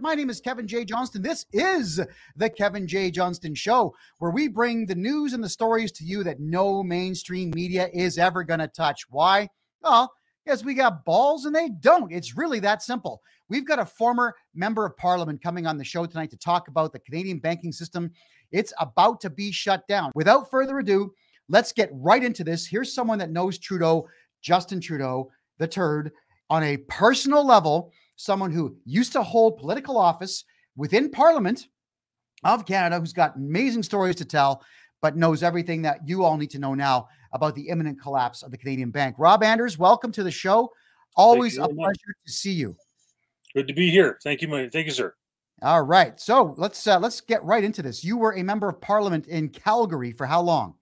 My name is Kevin J. Johnston. This is the Kevin J. Johnston Show, where we bring the news and the stories to you that no mainstream media is ever going to touch. Why? Well, because we got balls and they don't. It's really that simple. We've got a former member of parliament coming on the show tonight to talk about the Canadian banking system. It's about to be shut down. Without further ado, let's get right into this. Here's someone that knows Trudeau, Justin Trudeau, the turd, on a personal level. Someone who used to hold political office within Parliament of Canada, who's got amazing stories to tell, but knows everything that you all need to know now about the imminent collapse of the Canadian bank. Rob Anders, welcome to the show. Always a pleasure to see you. Good to be here. Thank you, thank you, sir. All right, so let's get right into this. You were a member of Parliament in Calgary for how long?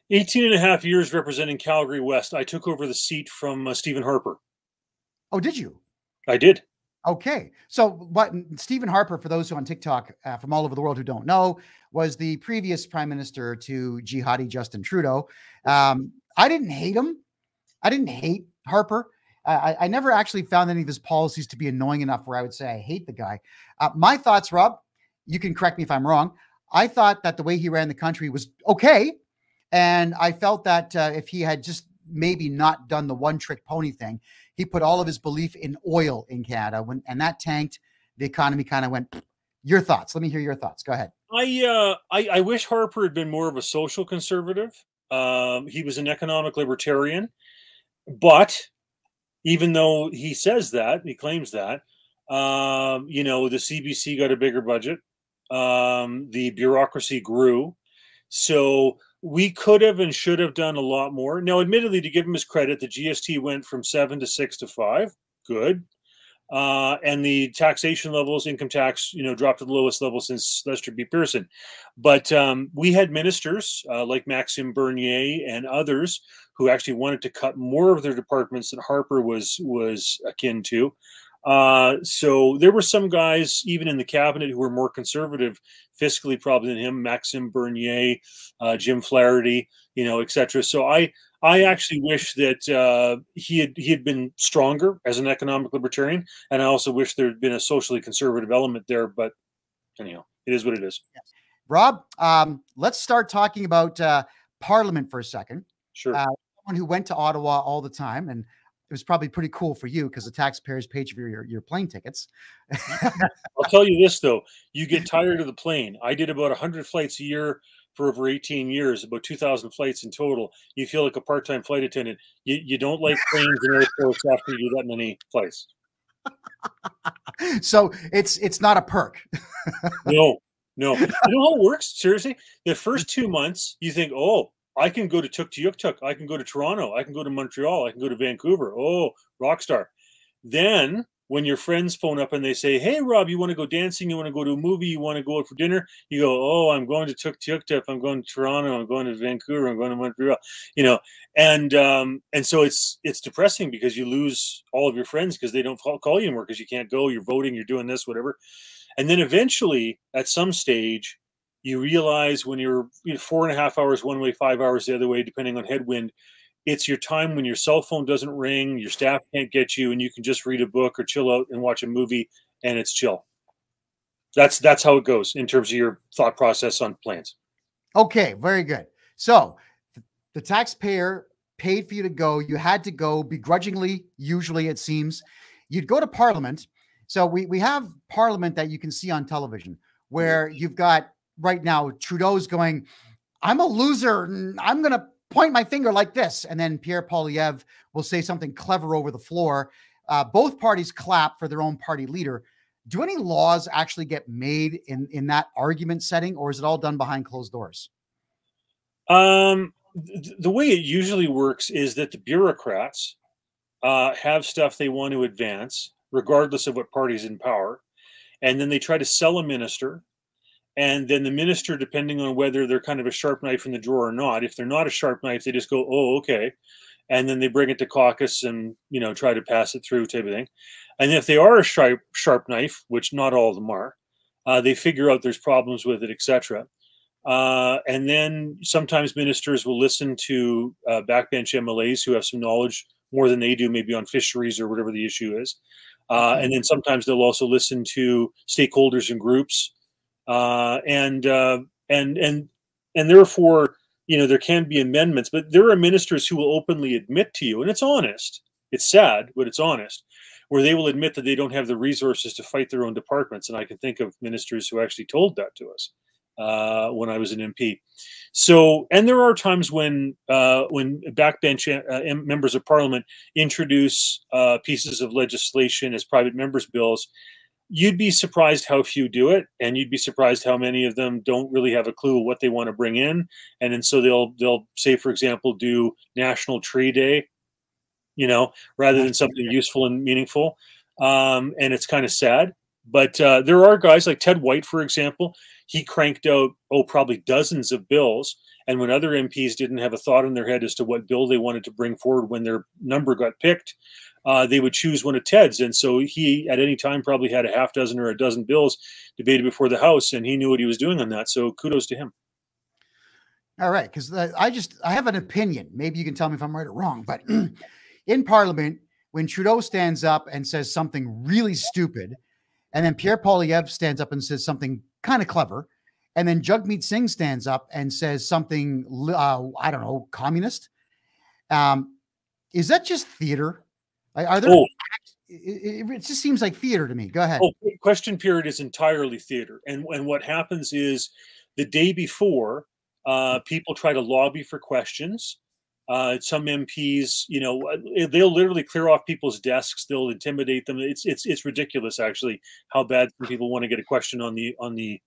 18 and a half years representing Calgary West. I took over the seat from Stephen Harper. Oh, did you? I did. Okay. So what Stephen Harper, for those who on TikTok from all over the world who don't know, was the previous prime minister to jihadi Justin Trudeau. I didn't hate him. I didn't hate Harper. I never actually found any of his policies to be annoying enough where I would say I hate the guy. My thoughts, Rob, you can correct me if I'm wrong. I thought that the way he ran the country was okay. And I felt that if he had just maybe not done the one-trick pony thing, he put all of his belief in oil in Canada, and that tanked. The economy kind of went. Your thoughts? Let me hear your thoughts. Go ahead. I wish Harper had been more of a social conservative. He was an economic libertarian, but even though he says that, he claims that, you know, the CBC got a bigger budget. The bureaucracy grew. So we could have and should have done a lot more. Now, admittedly, to give him his credit, the GST went from 7 to 6 to 5. Good. And the taxation levels, income tax, you know, dropped to the lowest level since Lester B. Pearson. But we had ministers like Maxime Bernier and others who actually wanted to cut more of their departments that Harper was akin to. So there were some guys even in the cabinet who were more conservative fiscally probably than him, Maxime Bernier, Jim Flaherty, you know, etc. So I actually wish that he had been stronger as an economic libertarian, and I also wish there had been a socially conservative element there. But anyhow, it is what it is. Yes. Rob, let's start talking about Parliament for a second. Sure. Someone who went to Ottawa all the time, and it was probably pretty cool for you because the taxpayers paid for your plane tickets. I'll tell you this, though. You get tired of the plane. I did about 100 flights a year for over 18 years, about 2,000 flights in total. You feel like a part-time flight attendant. You don't like planes and airports after you do that many flights. So it's not a perk. No. You know how it works? Seriously? The first 2 months, you think, oh, I can go to Tuktoyaktuk. I can go to Toronto. I can go to Montreal. I can go to Vancouver. Oh, rock star. Then when your friends phone up and they say, hey, Rob, you want to go dancing? You want to go to a movie? You want to go out for dinner? You go, oh, I'm going to Tuktoyaktuk. I'm going to Toronto. I'm going to Vancouver. I'm going to Montreal. You know, and so it's depressing because you lose all of your friends because they don't call you anymore because you can't go. You're voting. You're doing this, whatever. And then eventually, at some stage, you realize when you're 4.5 hours one way, 5 hours the other way, depending on headwind, it's your time when your cell phone doesn't ring, your staff can't get you, and you can just read a book or chill out and watch a movie, and it's chill. That's how it goes in terms of your thought process on plans. Okay, very good. So the taxpayer paid for you to go. You had to go begrudgingly, usually it seems. You'd go to Parliament. So we have Parliament that you can see on television where you've got right now Trudeau's going, I'm a loser and I'm going to point my finger like this. And then Pierre Poilievre will say something clever over the floor. Both parties clap for their own party leader. Do any laws actually get made in that argument setting, or is it all done behind closed doors? The way it usually works is that the bureaucrats have stuff they want to advance, regardless of what party's in power. And then they try to sell a minister. And then the minister, depending on whether they're kind of a sharp knife in the drawer or not, if they're not a sharp knife, they just go, oh, okay. And then they bring it to caucus and, you know, try to pass it through type of thing. And if they are a sharp knife, which not all of them are, they figure out there's problems with it, etc. And then sometimes ministers will listen to backbench MLAs who have some knowledge more than they do, maybe on fisheries or whatever the issue is. And then sometimes they'll also listen to stakeholders and groups, and therefore, you know, there can be amendments. But there are ministers who will openly admit to you, and it's honest. It's sad, but it's honest, where they will admit that they don't have the resources to fight their own departments. And I can think of ministers who actually told that to us when I was an MP. So, and there are times when backbench members of Parliament introduce pieces of legislation as private members' bills. You'd be surprised how few do it, and you'd be surprised how many of them don't really have a clue of what they want to bring in. And then so they'll say, for example, do National Tree Day, you know, rather than something useful and meaningful. And it's kind of sad. But there are guys like Ted White, for example. He cranked out, probably dozens of bills. And when other MPs didn't have a thought in their head as to what bill they wanted to bring forward when their number got picked, they would choose one of Ted's. And so he, at any time, probably had a half dozen or a dozen bills debated before the House, and he knew what he was doing on that. So kudos to him. All right, because I have an opinion. Maybe you can tell me if I'm right or wrong. But in Parliament, when Trudeau stands up and says something really stupid, and then Pierre Poilievre stands up and says something kind of clever, and then Jagmeet Singh stands up and says something, I don't know, communist. Is that just theater? Are there? It just seems like theater to me. Go ahead. Question period is entirely theater, and what happens is the day before, people try to lobby for questions. Some MPs, you know, they'll literally clear off people's desks. They'll intimidate them. It's ridiculous, actually, how bad people want to get a question on the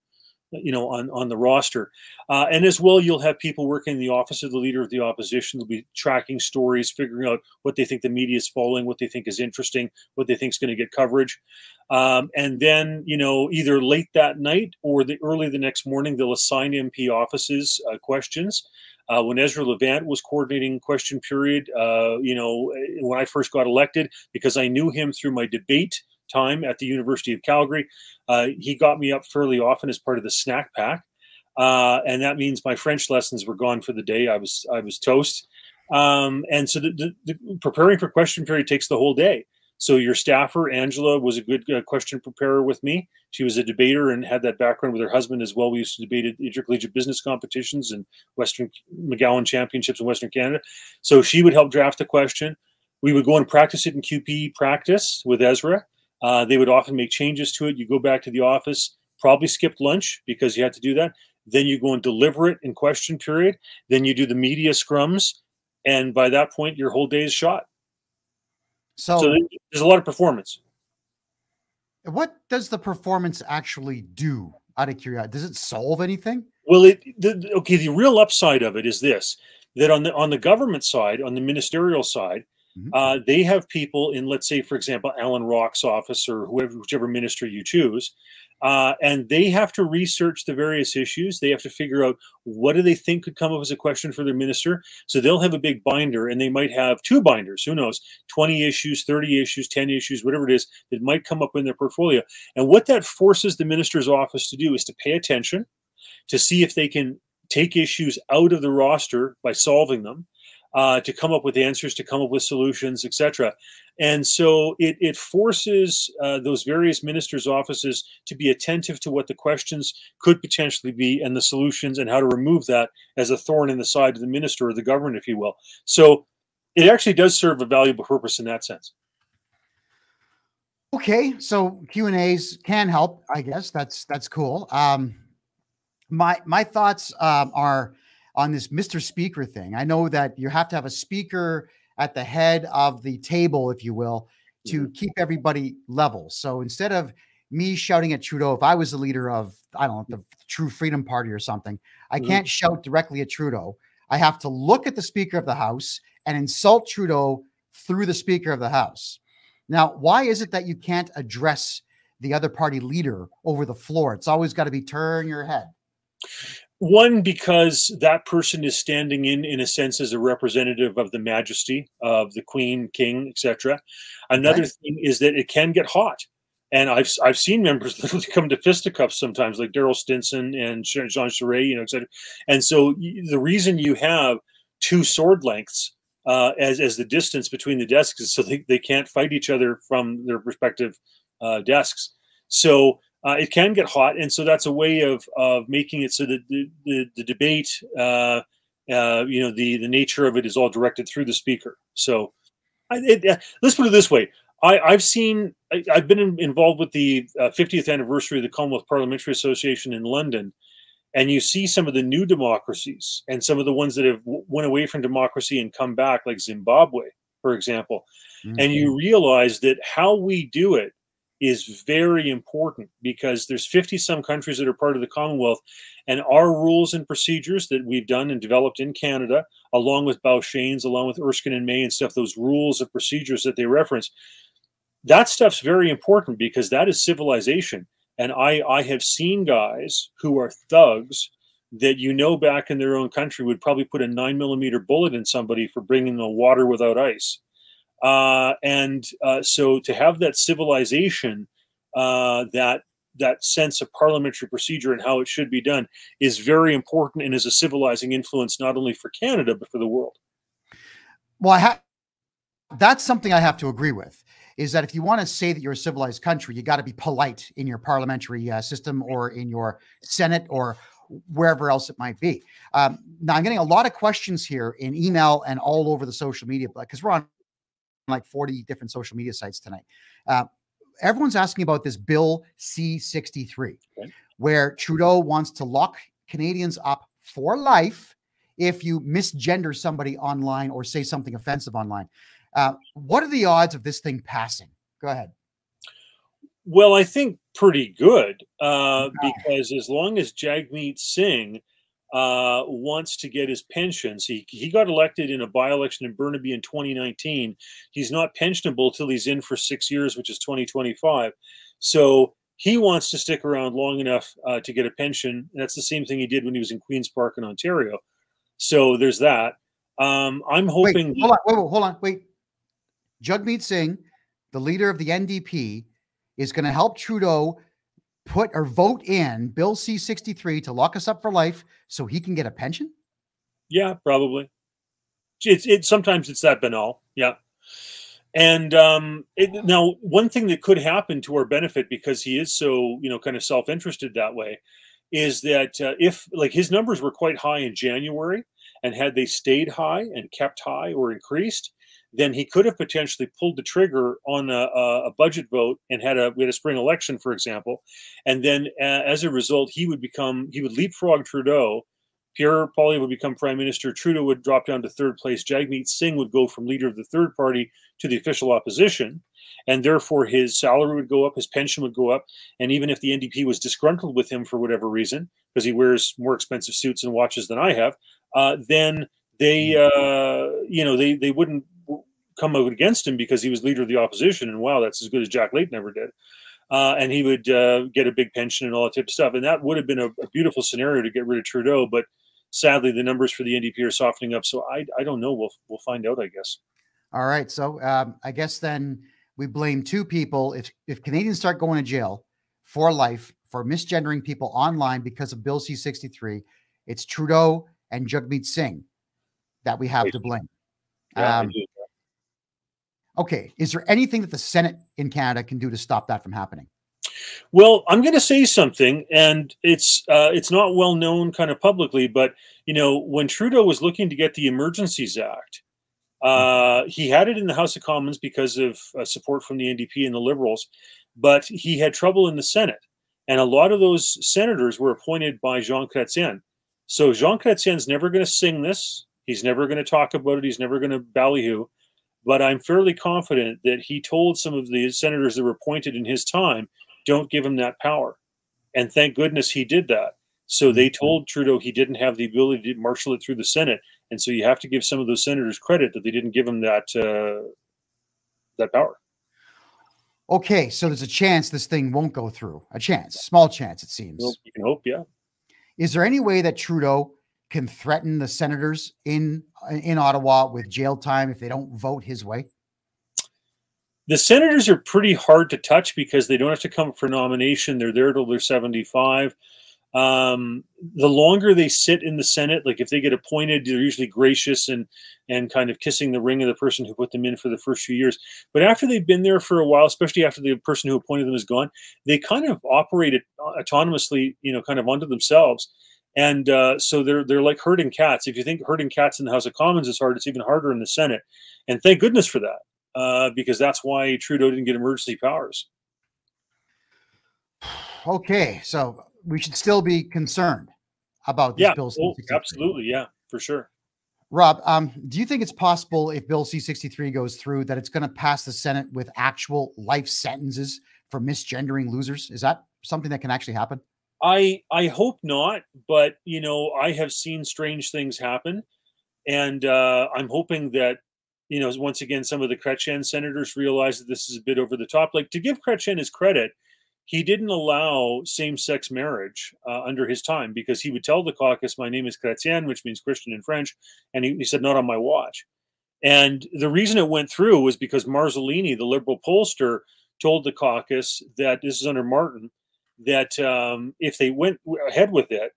roster. And as well, you'll have people working in the office of the Leader of the Opposition. They'll be tracking stories, figuring out what they think the media is following, what they think is interesting, what they think is going to get coverage. And then, you know, either late that night or early the next morning, they'll assign MP offices questions. When Ezra Levant was coordinating question period, you know, when I first got elected, because I knew him through my debate time at the University of Calgary, he got me up fairly often as part of the snack pack, and that means my French lessons were gone for the day. I was toast, and so the preparing for question period takes the whole day. So your staffer Angela was a good question preparer with me. She was a debater and had that background with her husband as well. We used to debate at intercollegiate business competitions and Western McGowan championships in Western Canada. So she would help draft the question. We would go and practice it in QP practice with Ezra. They would often make changes to it. You go back to the office, probably skipped lunch because you had to do that. Then you go and deliver it in question period. Then you do the media scrums. And by that point, your whole day is shot. So there's a lot of performance. What does the performance actually do, out of curiosity? Does it solve anything? Well, the real upside of it is this, that on the government side, on the ministerial side, they have people in, let's say, for example, Alan Rock's office or whichever minister you choose, and they have to research the various issues. They have to figure out what do they think could come up as a question for their minister. So they'll have a big binder, and they might have two binders, who knows, 20 issues, 30 issues, 10 issues, whatever it is that might come up in their portfolio. And what that forces the minister's office to do is to pay attention, to see if they can take issues out of the roster by solving them, to come up with answers, to come up with solutions, etc. And so it forces those various ministers' offices to be attentive to what the questions could potentially be and the solutions and how to remove that as a thorn in the side of the minister or the government, if you will. So it actually does serve a valuable purpose in that sense. Okay, so Q&As can help, I guess. That's cool. My thoughts are on this Mr. Speaker thing. I know that you have to have a speaker at the head of the table, if you will, to keep everybody level. So instead of me shouting at Trudeau, if I was the leader of, I don't know, the True Freedom Party or something, I can't shout directly at Trudeau. I have to look at the Speaker of the House and insult Trudeau through the Speaker of the House. Now, why is it that you can't address the other party leader over the floor? It's always got to be turn your head. One, because that person is standing in a sense, as a representative of the majesty of the Queen, King, etc. Another thing is that it can get hot. And I've seen members literally come to fisticuffs sometimes, like Daryl Stinson and Jean Charest, you know, etc. And so the reason you have two sword lengths as the distance between the desks is so they can't fight each other from their respective desks. So it can get hot, and so that's a way of making it so that the debate, the nature of it is all directed through the speaker. So let's put it this way. I've been involved with the 50th anniversary of the Commonwealth Parliamentary Association in London, and you see some of the new democracies and some of the ones that have went away from democracy and come back, like Zimbabwe, for example. Mm-hmm. And you realize that how we do it is very important, because there's 50 some countries that are part of the Commonwealth, and our rules and procedures that we've done and developed in Canada, along with Bouchane's, along with Erskine and May and stuff, those rules and procedures that they reference, that stuff's very important, because that is civilization. And I have seen guys who are thugs that, back in their own country would probably put a 9mm bullet in somebody for bringing the water without ice. So to have that civilization, that sense of parliamentary procedure and how it should be done is very important, and is a civilizing influence not only for Canada but for the world. Well, that's something I have to agree with. Is that if you want to say that you're a civilized country, you got to be polite in your parliamentary system, or in your Senate, or wherever else it might be. Now, I'm getting a lot of questions here in email and all over the social media, because we're on like 40 different social media sites tonight. Everyone's asking about this Bill C-63, where Trudeau wants to lock Canadians up for life if you misgender somebody online or say something offensive online. What are the odds of this thing passing? Go ahead. Well, I think pretty good, because as long as Jagmeet Singh wants to get his pensions, he got elected in a by-election in Burnaby in 2019. He's not pensionable till he's in for 6 years, which is 2025. So he wants to stick around long enough to get a pension. And that's the same thing he did when he was in Queen's Park in Ontario. So there's that. I'm hoping. Hold on. Jagmeet Singh, the leader of the NDP, is going to help Trudeau vote in Bill C-63 to lock us up for life so he can get a pension? Yeah, probably. Sometimes it's that banal. Yeah. And now, one thing that could happen to our benefit, because he is so, kind of self-interested that way, is that if, like, his numbers were quite high in January, and had they stayed high and kept high or increased, then he could have potentially pulled the trigger on a budget vote and we had a spring election, for example. And then as a result, he would leapfrog Trudeau. Pierre Poilievre would become prime minister. Trudeau would drop down to third place. Jagmeet Singh would go from leader of the third party to the official opposition. And therefore his salary would go up, his pension would go up. And even if the NDP was disgruntled with him for whatever reason, because he wears more expensive suits and watches than I have, then they wouldn't come out against him because he was leader of the opposition, and wow, that's as good as Jack Layton ever did. And he would get a big pension and all that type of stuff, and that would have been a beautiful scenario to get rid of Trudeau. But sadly, the numbers for the NDP are softening up, so I don't know. We'll find out, I guess. All right, so I guess then we blame two people. If Canadians start going to jail for life for misgendering people online because of Bill C-63, it's Trudeau and Jagmeet Singh that we have to blame. Yeah, okay. Is there anything that the Senate in Canada can do to stop that from happening? Well, I'm going to say something, and it's not well known kind of publicly, but when Trudeau was looking to get the Emergencies Act, he had it in the House of Commons because of support from the NDP and the Liberals, but he had trouble in the Senate, and a lot of those senators were appointed by Jean Chrétien. So Jean Chrétien's never going to sing this. He's never going to talk about it. He's never going to ballyhoo. But I'm fairly confident that he told some of the senators that were appointed in his time, don't give him that power. And thank goodness he did that. So they told Trudeau he didn't have the ability to marshal it through the Senate. And so you have to give some of those senators credit that they didn't give him that power. Okay, so there's a chance this thing won't go through. A chance, small chance, it seems. Well, you can hope, yeah. Is there any way that Trudeau can threaten the senators in Ottawa with jail time if they don't vote his way? The senators are pretty hard to touch because they don't have to come for nomination. They're there till they're 75. The longer they sit in the Senate, like if they get appointed, they're usually gracious and kind of kissing the ring of the person who put them in for the first few years. But after they've been there for a while, especially after the person who appointed them is gone, they kind of operate autonomously, kind of onto themselves. And so they're like herding cats. If you think herding cats in the House of Commons is hard, it's even harder in the Senate. And thank goodness for that, because that's why Trudeau didn't get emergency powers. Okay, so we should still be concerned about this Bill C-63. Absolutely, yeah, for sure. Rob, do you think it's possible if Bill C-63 goes through that it's going to pass the Senate with actual life sentences for misgendering losers? Is that something that can actually happen? I hope not, but I have seen strange things happen, and I'm hoping that once again some of the Chrétien senators realize that this is a bit over the top. Like, to give Chrétien his credit, he didn't allow same-sex marriage under his time, because he would tell the caucus, "My name is Chrétien," which means Christian in French, and he said, "Not on my watch." And the reason it went through was because Marzolini, the Liberal pollster, told the caucus that, this is under Martin, that if they went ahead with it,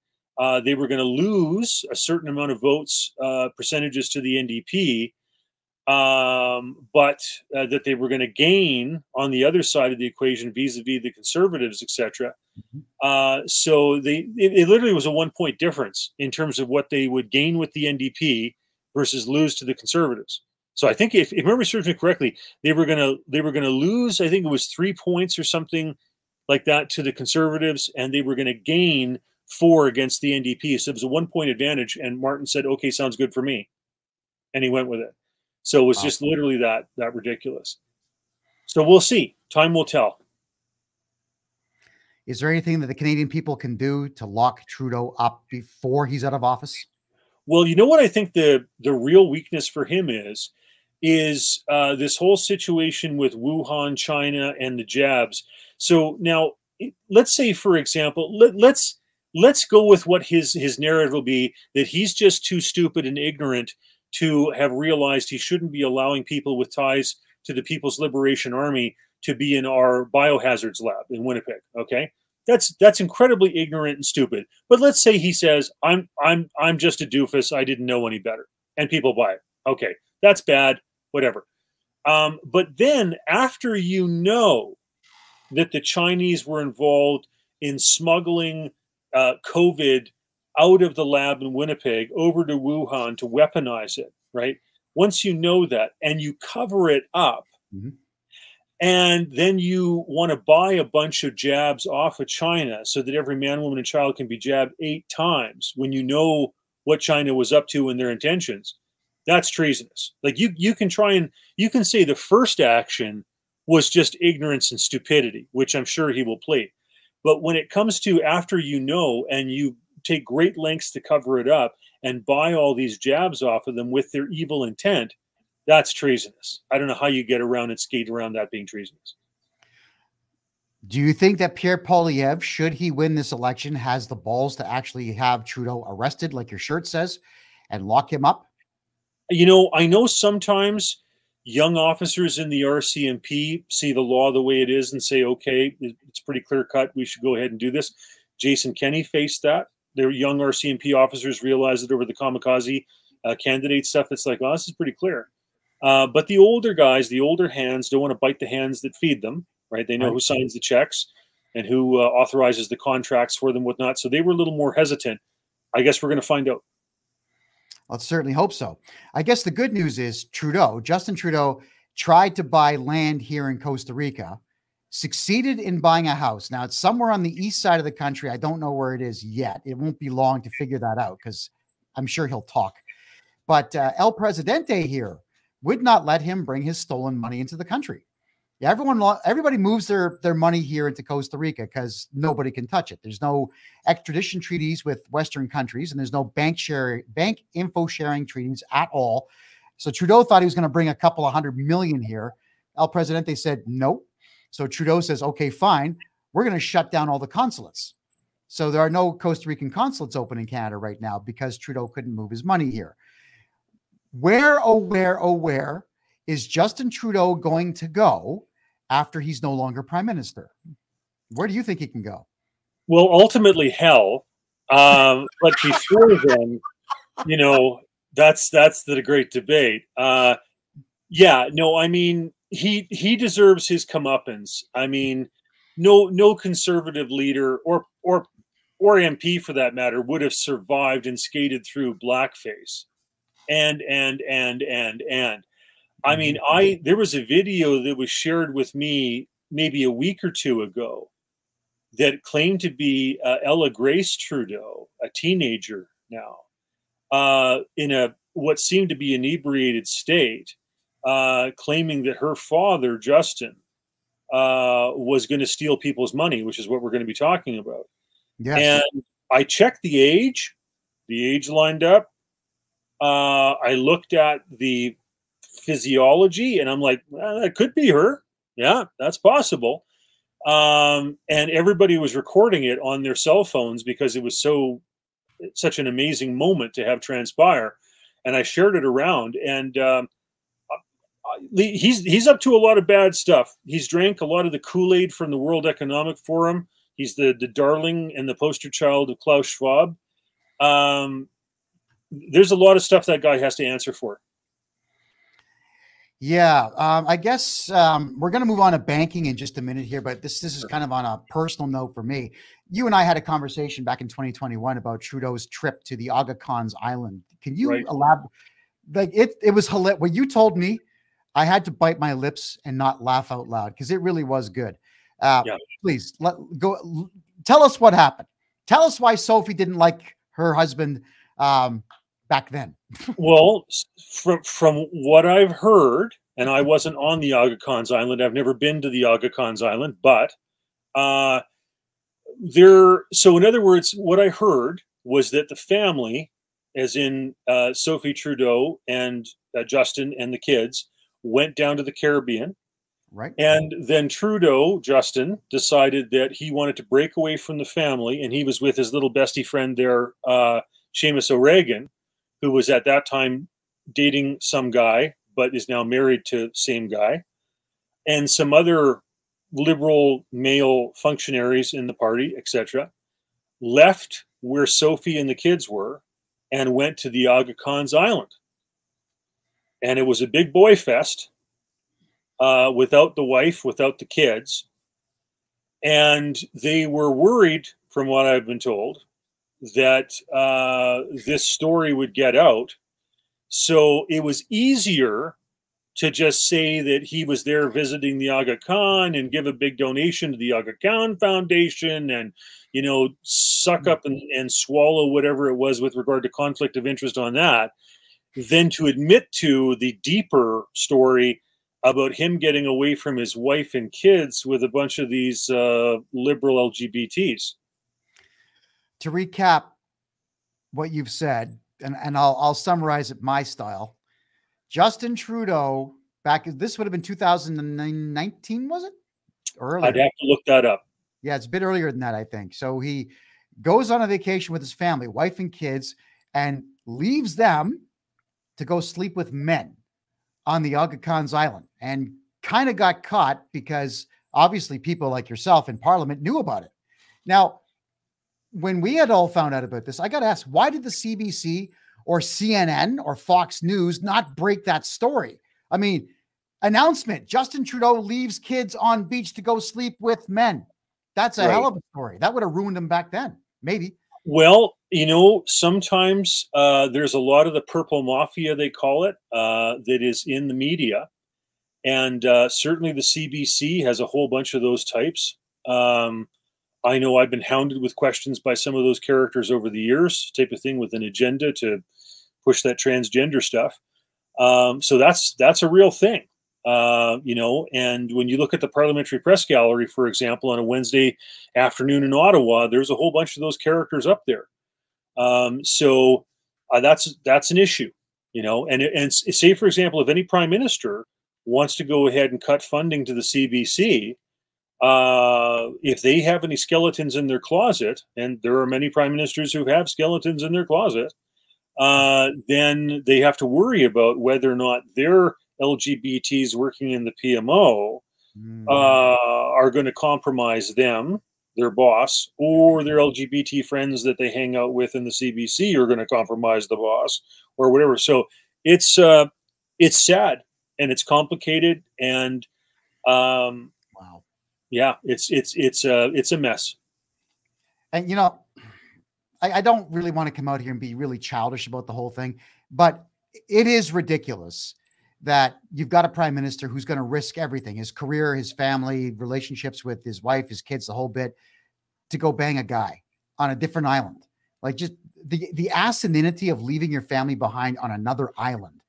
they were going to lose a certain amount of votes, percentages to the NDP, but that they were going to gain on the other side of the equation vis-a-vis the Conservatives, etc. So it literally was a 1-point difference in terms of what they would gain with the NDP versus lose to the Conservatives. So I think if memory serves me correctly, they were going to lose, I think it was 3 points or something like that to the Conservatives, and they were going to gain 4 against the NDP. So it was a 1-point advantage, and Martin said, "Okay, sounds good for me," and he went with it. So it was just literally that ridiculous. So we'll see. Time will tell. Is there anything that the Canadian people can do to lock Trudeau up before he's out of office? Well, you know what I think the real weakness for him is this whole situation with Wuhan, China, and the jabs. So now, let's say, for example, let's go with what his narrative will be, that he's just too stupid and ignorant to have realized he shouldn't be allowing people with ties to the People's Liberation Army to be in our biohazards lab in Winnipeg. Okay, that's incredibly ignorant and stupid. But let's say he says, I'm just a doofus, I didn't know any better, and people buy it. Okay, that's bad, whatever. But then after that the Chinese were involved in smuggling COVID out of the lab in Winnipeg over to Wuhan to weaponize it, right? Once you know that and you cover it up, and then you want to buy a bunch of jabs off of China so that every man, woman, and child can be jabbed 8 times when you know what China was up to and their intentions, that's treasonous. Like, you can try and you can say the first action was just ignorance and stupidity, which I'm sure he will plead. But when it comes to after and you take great lengths to cover it up and buy all these jabs off of them with their evil intent, that's treasonous. I don't know how you get around and skate around that being treasonous. Do you think that Pierre Poilievre, should he win this election, has the balls to actually have Trudeau arrested, like your shirt says, and lock him up? I know sometimes young officers in the RCMP see the law the way it is and say, okay, it's pretty clear cut, we should go ahead and do this. Jason Kenney faced that. Their young RCMP officers realized that over the kamikaze candidate stuff, it's like, oh, this is pretty clear. But the older guys, the older hands, don't want to bite the hands that feed them, right? They know who signs the checks and who authorizes the contracts for them, whatnot. So they were a little more hesitant. I guess we're going to find out. Let's certainly hope so. I guess the good news is Justin Trudeau tried to buy land here in Costa Rica, succeeded in buying a house. Now, it's somewhere on the east side of the country. I don't know where it is yet. It won't be long to figure that out because I'm sure he'll talk. But El Presidente here would not let him bring his stolen money into the country. Yeah, everybody moves their money here into Costa Rica because nobody can touch it. There's no extradition treaties with Western countries, and there's no bank info sharing treaties at all. So Trudeau thought he was going to bring a couple of $100 million here. El Presidente said no. So Trudeau says, okay, fine. We're going to shut down all the consulates. So there are no Costa Rican consulates open in Canada right now because Trudeau couldn't move his money here. Where is Justin Trudeau going to go after he's no longer prime minister? Where do you think he can go? Well, ultimately hell, But before then, you know, that's the great debate. Yeah, no, I mean, he deserves his comeuppance. I mean, no conservative leader or MP for that matter would have survived and skated through blackface. And I mean, there was a video that was shared with me maybe a week or two ago that claimed to be Ella Grace Trudeau, a teenager now, in a what seemed to be inebriated state, claiming that her father, Justin, was going to steal people's money, which is what we're going to be talking about. Yes. And I checked the age lined up. I looked at the physiology, and I'm like, well, that could be her. Yeah, that's possible. And everybody was recording it on their cell phones because it was such an amazing moment to have transpire. And I shared it around, and he's up to a lot of bad stuff. He's drank a lot of the Kool-Aid from the World Economic Forum. He's the darling and the poster child of Klaus Schwab. There's a lot of stuff that guy has to answer for. Yeah, I guess we're going to move on to banking in just a minute here, but this is kind of on a personal note for me. You and I had a conversation back in 2021 about Trudeau's trip to the Aga Khan's Island. Can you elaborate? Like it was hilarious. What you told me, I had to bite my lips and not laugh out loud because it really was good. Please tell us what happened. Tell us why Sophie didn't like her husband back then. Well, from what I've heard, and I wasn't on the Aga Khan's Island. I've never been to the Aga Khan's Island, but so in other words, what I heard was that the family, as in Sophie Trudeau and Justin and the kids, went down to the Caribbean. Right. And then Trudeau, Justin, decided that he wanted to break away from the family, and he was with his little bestie friend there, Seamus O'Regan, who was at that time dating some guy, but is now married to same guy, and some other liberal male functionaries in the party, etc., left where Sophie and the kids were and went to the Aga Khan's Island. And it was a big boy fest without the wife, without the kids. And they were worried, from what I've been told, that this story would get out. So it was easier to just say that he was there visiting the Aga Khan and give a big donation to the Aga Khan Foundation and, you know, suck up and swallow whatever it was with regard to conflict of interest on that, than to admit to the deeper story about him getting away from his wife and kids with a bunch of these liberal LGBTs. To recap what you've said, and I'll summarize it my style. Justin Trudeau, this would have been 2019, was it? Earlier. I'd have to look that up. Yeah, it's a bit earlier than that, I think. So he goes on a vacation with his family, wife and kids, and leaves them to go sleep with men on the Aga Khan's Island, and kind of got caught because obviously people like yourself in Parliament knew about it. Now, when we had all found out about this, I got to ask, why did the CBC or CNN or Fox News not break that story? I mean, announcement, Justin Trudeau leaves kids on beach to go sleep with men. That's a hell of a story. That would have ruined him back then, maybe. Well, you know, sometimes there's a lot of the purple mafia, they call it, that is in the media. And certainly the CBC has a whole bunch of those types. I know I've been hounded with questions by some of those characters over the years, type of thing, with an agenda to push that transgender stuff. So that's a real thing, you know. And when you look at the Parliamentary Press Gallery, for example, on a Wednesday afternoon in Ottawa, there's a whole bunch of those characters up there. So that's an issue, you know. And say, for example, if any prime minister wants to go ahead and cut funding to the CBC, if they have any skeletons in their closet, and there are many prime ministers who have skeletons in their closet, then they have to worry about whether or not their LGBTs working in the PMO are going to compromise them their boss, or their LGBT friends that they hang out with in the CBC are going to compromise the boss, or whatever. So it's sad and it's complicated, and Wow. yeah, it's a mess. And you know, I don't really want to come out here and be really childish about the whole thing, but it is ridiculous that you've got a prime minister who's going to risk everything, his career, his family, relationships with his wife, his kids, the whole bit, to go bang a guy on a different island. Like, just the asininity of leaving your family behind on another island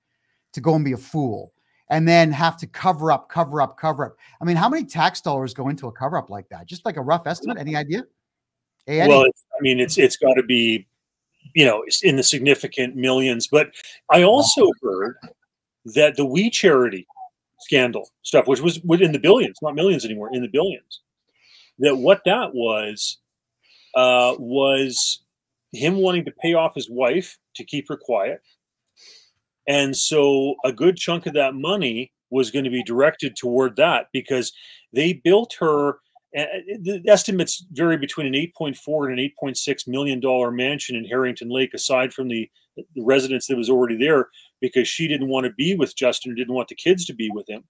to go and be a fool, and then have to cover up. I mean, how many tax dollars go into a cover up like that? Just like a rough estimate. Any idea? Hey, Eddie? Well, it's got to be, it's in the significant millions. But I also heard that the We Charity scandal stuff, which was within the billions, not millions anymore, in the billions, that what that was him wanting to pay off his wife to keep her quiet. And so a good chunk of that money was going to be directed toward that, because they built her, the estimates vary between an $8.4 and an $8.6 million mansion in Harrington Lake, aside from the residence that was already there, because she didn't want to be with Justin, or didn't want the kids to be with him.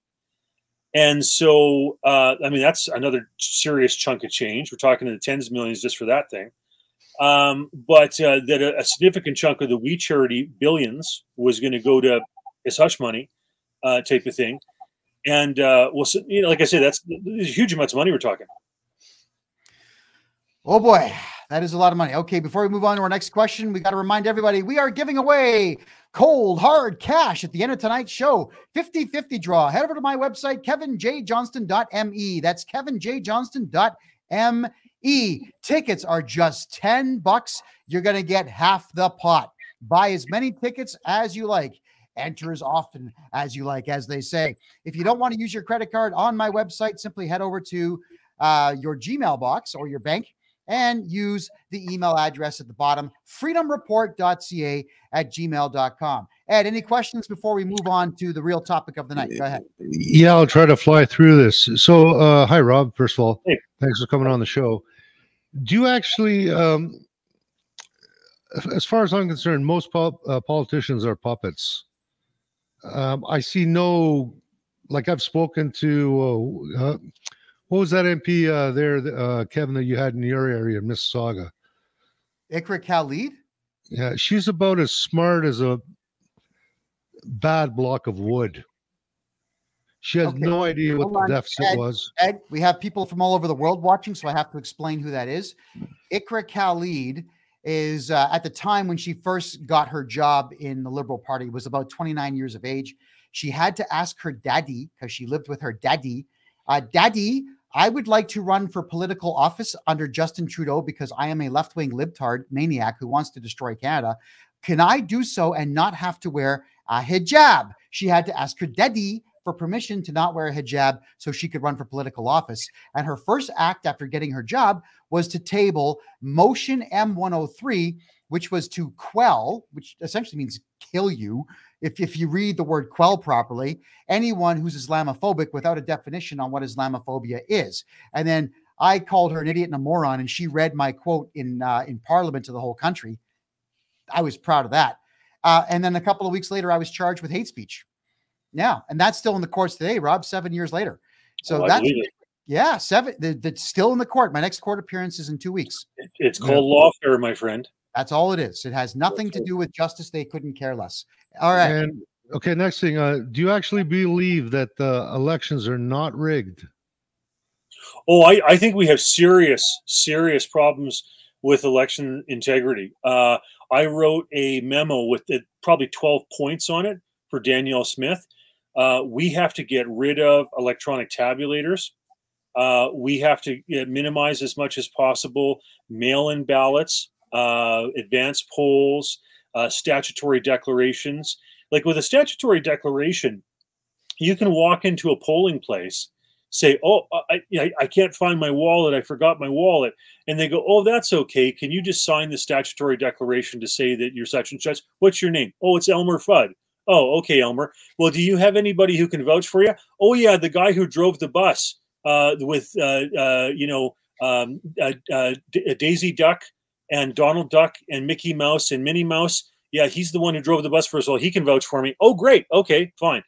And so, that's another serious chunk of change. We're talking in the tens of millions just for that thing. But that a significant chunk of the We Charity billions was going to go to his hush money type of thing. And, like I said, that's huge amounts of money we're talking. Oh boy, that is a lot of money. Okay, before we move on to our next question, we got to remind everybody we are giving away cold, hard cash at the end of tonight's show. 50-50 draw. Head over to my website, KevinJJohnston.me. That's KevinJJohnston.me. Tickets are just $10. You're going to get half the pot. Buy as many tickets as you like. Enter as often as you like, as they say. If you don't want to use your credit card on my website, simply head over to your Gmail box or your bank and use the email address at the bottom, freedomreport.ca@gmail.com. Ed, any questions before we move on to the real topic of the night? Go ahead. Yeah, I'll try to fly through this. So, hi, Rob. First of all, hey, thanks for coming on the show. Do you actually, as far as I'm concerned, most politicians are puppets. I see no, like I've spoken to, what was that MP there, Kevin, that you had in your area, Mississauga? Ikra Khalid? Yeah, she's about as smart as a bad block of wood. She has no idea what the deficit was. Ed, we have people from all over the world watching, so I have to explain who that is. Ikra Khalid is, at the time when she first got her job in the Liberal Party, was about 29 years of age. She had to ask her daddy, because she lived with her daddy, Daddy, I would like to run for political office under Justin Trudeau because I am a left-wing libtard maniac who wants to destroy Canada. Can I do so and not have to wear a hijab? She had to ask her daddy for permission to not wear a hijab so she could run for political office. And her first act after getting her job was to table Motion M103, which was to quell, which essentially means kill you, if you read the word quell properly, anyone who's Islamophobic without a definition on what Islamophobia is. And then I called her an idiot and a moron, and she read my quote in Parliament to the whole country. I was proud of that. And then a couple of weeks later, I was charged with hate speech. Yeah, and that's still in the courts today, Rob, 7 years later. So that's, yeah, that's still in the court. My next court appearance is in 2 weeks. It's called lawfare, my friend. That's all it is. It has nothing to do with justice. They couldn't care less. All right. And okay, next thing. Do you actually believe that the elections are not rigged? Oh, I think we have serious problems with election integrity. I wrote a memo with probably 12 points on it for Danielle Smith. We have to get rid of electronic tabulators. We have to minimize as much as possible mail-in ballots, advanced polls, statutory declarations. Like with a statutory declaration, you can walk into a polling place, say, oh, I can't find my wallet. I forgot my wallet. And they go, oh, that's okay. Can you just sign the statutory declaration to say that you're such and such? What's your name? Oh, it's Elmer Fudd. Oh, okay, Elmer. Well, do you have anybody who can vouch for you? Oh, yeah, the guy who drove the bus with, Daisy Duck and Donald Duck and Mickey Mouse and Minnie Mouse. Yeah, he's the one who drove the bus for us all. He can vouch for me. Oh, great. Okay, fine.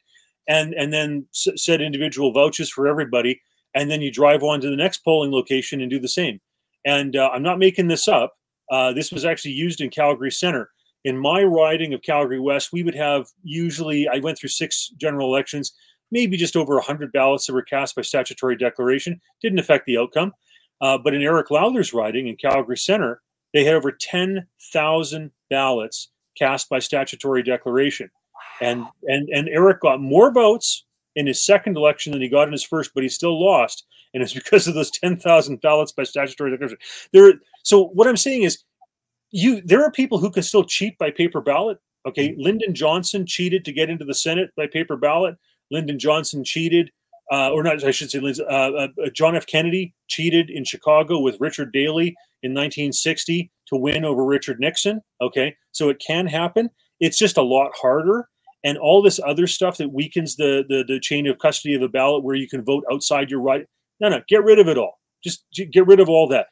And then set individual vouchers for everybody. And then you drive on to the next polling location and do the same. And I'm not making this up. This was actually used in Calgary Center. In my riding of Calgary West, we would have usually, I went through 6 general elections, maybe just over 100 ballots that were cast by statutory declaration. Didn't affect the outcome. But in Eric Lowther's riding in Calgary Center, they had over 10,000 ballots cast by statutory declaration. And Eric got more votes in his second election than he got in his first, but he still lost. And it's because of those 10,000 ballots by statutory declaration. So what I'm saying is, there are people who can still cheat by paper ballot. Okay, Lyndon Johnson cheated to get into the Senate by paper ballot. Lyndon Johnson cheated, or not, I should say, John F. Kennedy cheated in Chicago with Richard Daley in 1960 to win over Richard Nixon. Okay, so it can happen. It's just a lot harder. And all this other stuff that weakens the chain of custody of a ballot where you can vote outside your right. No, get rid of it all. Just get rid of all that.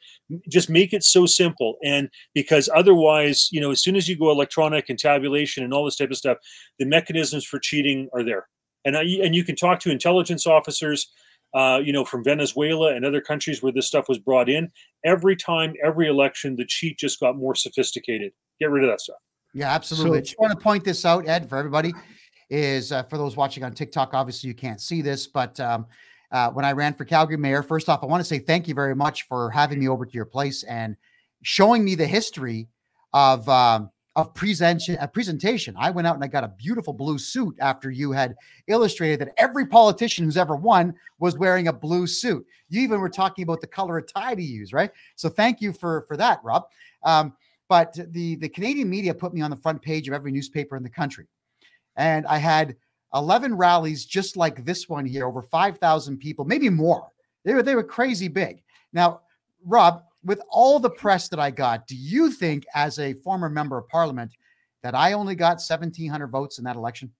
Just make it so simple. And because otherwise, as soon as you go electronic and tabulation and all this type of stuff, the mechanisms for cheating are there. And you can talk to intelligence officers, from Venezuela and other countries where this stuff was brought in. Every time, every election, the cheat just got more sophisticated. Get rid of that stuff. Yeah, absolutely. I just want to point this out, Ed, for everybody, is for those watching on TikTok, obviously you can't see this, but when I ran for Calgary mayor, first off, I want to say thank you very much for having me over to your place and showing me the history of presentation. I went out and I got a beautiful blue suit after you had illustrated that every politician who's ever won was wearing a blue suit. You even were talking about the color of tie to use, right? So thank you for that, Rob. But the Canadian media put me on the front page of every newspaper in the country. And I had 11 rallies just like this one here, over 5,000 people, maybe more. They were crazy big. Now, Rob, with all the press that I got, do you think, as a former member of parliament, that I only got 1,700 votes in that election?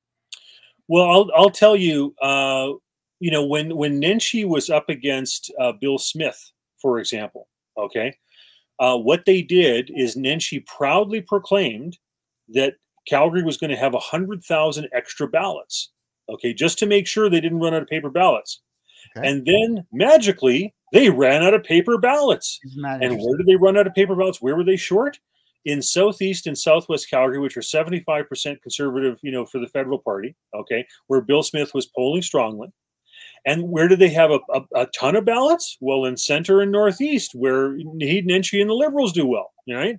Well, I'll tell you, when Nenshi was up against Bill Smith, for example, okay, what they did is Nenshi proudly proclaimed that Calgary was going to have 100,000 extra ballots, okay, just to make sure they didn't run out of paper ballots. Okay. And then magically, they ran out of paper ballots. And where did they run out of paper ballots? Where were they short? In Southeast and Southwest Calgary, which are 75% conservative, for the federal party, okay, where Bill Smith was polling strongly. And where do they have a ton of ballots? Well, in Center and Northeast, where Nenshi and the Liberals do well, right?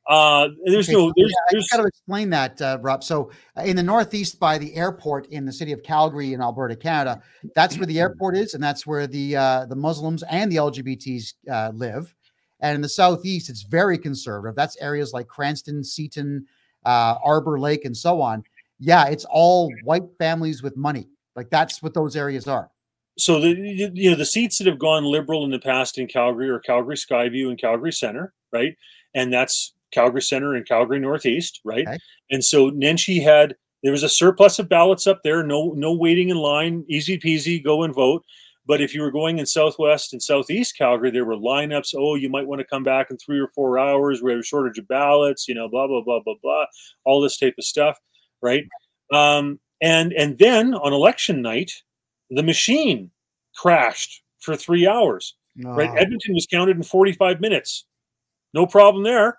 There's got to explain that, Rob. So in the Northeast by the airport in the city of Calgary in Alberta, Canada, that's where the airport is, and that's where the Muslims and the LGBTs live. And in the Southeast, it's very conservative. That's areas like Cranston, Seaton, Arbor Lake, and so on. Yeah, it's all white families with money. Like that's what those areas are. So the seats that have gone Liberal in the past in Calgary are Calgary Skyview and Calgary Center, right? And that's Calgary Center and Calgary Northeast, right? Okay. And so Nenshi there was a surplus of ballots up there, no waiting in line, easy peasy, go and vote. But if you were going in Southwest and Southeast Calgary, there were lineups. Oh, you might want to come back in 3 or 4 hours. We have a shortage of ballots, blah, blah, blah, blah, blah, all this type of stuff, right? And then on election night, the machine crashed for 3 hours, right? Edmonton was counted in 45 minutes. No problem there.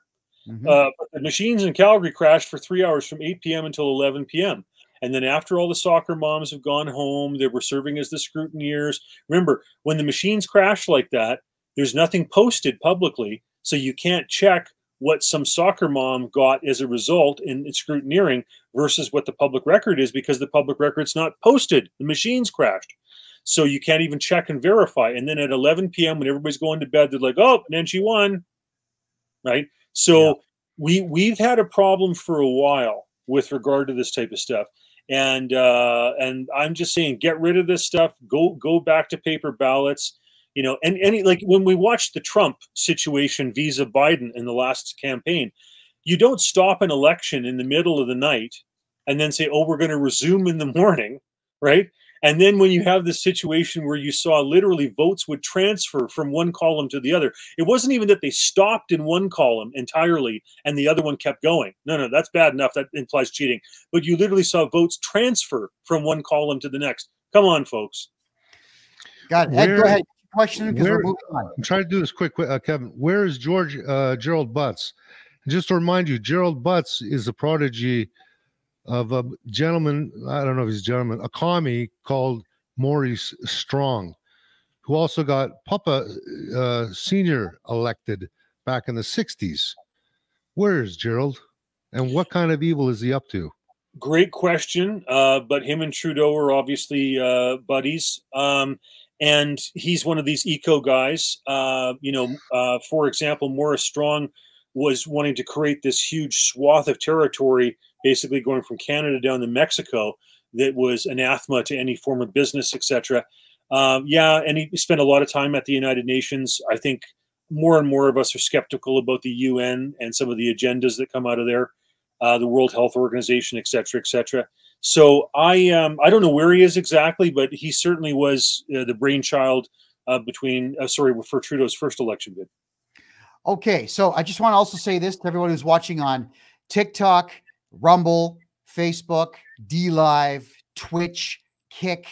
But the machines in Calgary crashed for 3 hours from 8 p.m. until 11 p.m. And then after all the soccer moms have gone home, they were serving as the scrutineers. Remember, when the machines crash like that, there's nothing posted publicly, so you can't check what some soccer mom got as a result in scrutineering versus what the public record is, because the public record's not posted. The machines crashed. So you can't even check and verify. And then at 11 p.m. when everybody's going to bed, they're like, oh, and then she won, right? So we've had a problem for a while with regard to this type of stuff. And I'm just saying, get rid of this stuff. Go back to paper ballots. And like when we watched the Trump situation vis-a Biden in the last campaign, you don't stop an election in the middle of the night and then say, oh, we're going to resume in the morning, right? And then when you have this situation where you saw literally votes would transfer from one column to the other, it wasn't even that they stopped in one column entirely and the other one kept going. No, that's bad enough. That implies cheating. But you literally saw votes transfer from one column to the next. Come on, folks. Got it. Ed, go ahead. Question, because we're moving on. I'm trying to do this quick, Kevin. Where is Gerald Butts? And just to remind you, Gerald Butts is a prodigy of a gentleman, I don't know if he's a gentleman, a commie called Maurice Strong, who also got Papa Sr. elected back in the 60s. Where is Gerald? And what kind of evil is he up to? Great question. But him and Trudeau are obviously buddies. And he's one of these eco guys. For example, Maurice Strong was wanting to create this huge swath of territory, basically going from Canada down to Mexico, that was anathema to any form of business, etc. And he spent a lot of time at the United Nations. I think more and more of us are skeptical about the UN and some of the agendas that come out of there, the World Health Organization, etc., etc. So I don't know where he is exactly, but he certainly was the brainchild for Trudeau's first election bid. Okay, so I just want to also say this to everyone who's watching on TikTok, Rumble, Facebook, DLive, Twitch, Kick,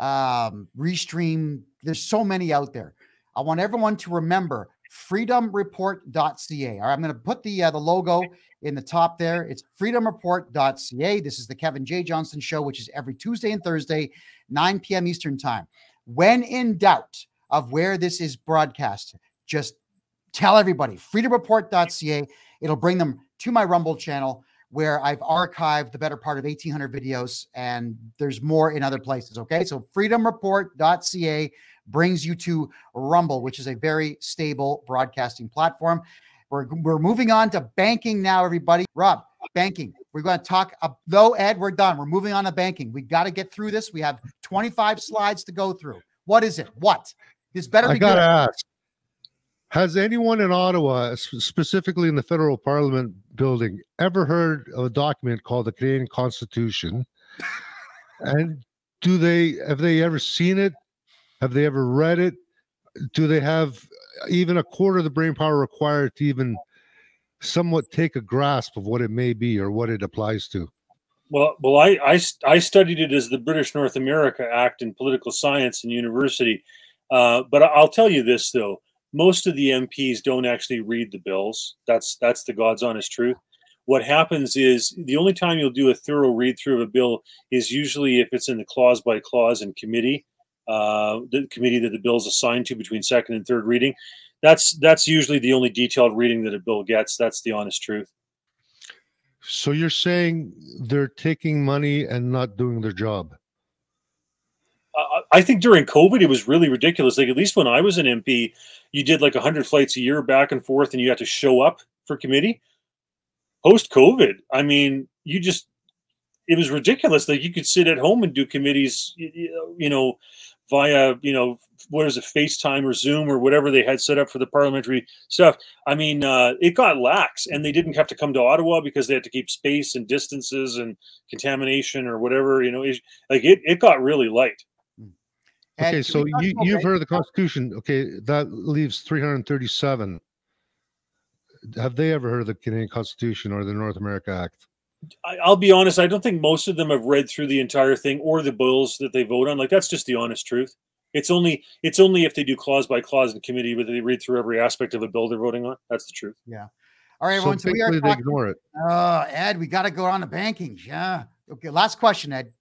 Restream. There's so many out there. I want everyone to remember freedomreport.ca. All right, I'm going to put the logo in the top there. It's freedomreport.ca. This is the Kevin J. Johnston Show, which is every Tuesday and Thursday, 9 p.m. Eastern Time. When in doubt of where this is broadcast, just tell everybody, freedomreport.ca. It'll bring them to my Rumble channel, where I've archived the better part of 1,800 videos, and there's more in other places, okay? So freedomreport.ca brings you to Rumble, which is a very stable broadcasting platform. We're moving on to banking now, everybody. Rob, banking. We're going to talk, though, Ed, we're done. We're moving on to banking. We got to get through this. We have 25 slides to go through. What is it? What? This better be good. I got to ask. Has anyone in Ottawa, specifically in the federal parliament building, ever heard of a document called the Canadian Constitution? And have they ever seen it? Have they ever read it? Do they have even a quarter of the brain power required to even somewhat take a grasp of what it may be or what it applies to? Well, I studied it as the British North America Act in political science in university. But I'll tell you this, though. Most of the MPs don't actually read the bills. That's the God's honest truth. What happens is the only time you'll do a thorough read through of a bill is usually if it's in the clause by clause in committee, the committee that the bill is assigned to between second and third reading. That's usually the only detailed reading that a bill gets. That's the honest truth. So you're saying they're taking money and not doing their job? I think during COVID, it was really ridiculous. Like, at least when I was an MP, you did like 100 flights a year back and forth, and you had to show up for committee. Post-COVID, I mean, it was ridiculous. Like, you could sit at home and do committees, via, what is it, FaceTime or Zoom or whatever they had set up for the parliamentary stuff. I mean, it got lax, and they didn't have to come to Ottawa because they had to keep space and distances and contamination or whatever, it got really light. Okay, so you've heard of the Constitution. Okay, that leaves 337. Have they ever heard of the Canadian Constitution or the North America Act? I'll be honest, I don't think most of them have read through the entire thing or the bills that they vote on. Like, that's just the honest truth. It's only if they do clause by clause in committee where they read through every aspect of a bill they're voting on. That's the truth. Yeah. All right, everyone. So we are talking, they ignore it. Ed, we got to go on to banking. Yeah. Okay. Last question, Ed.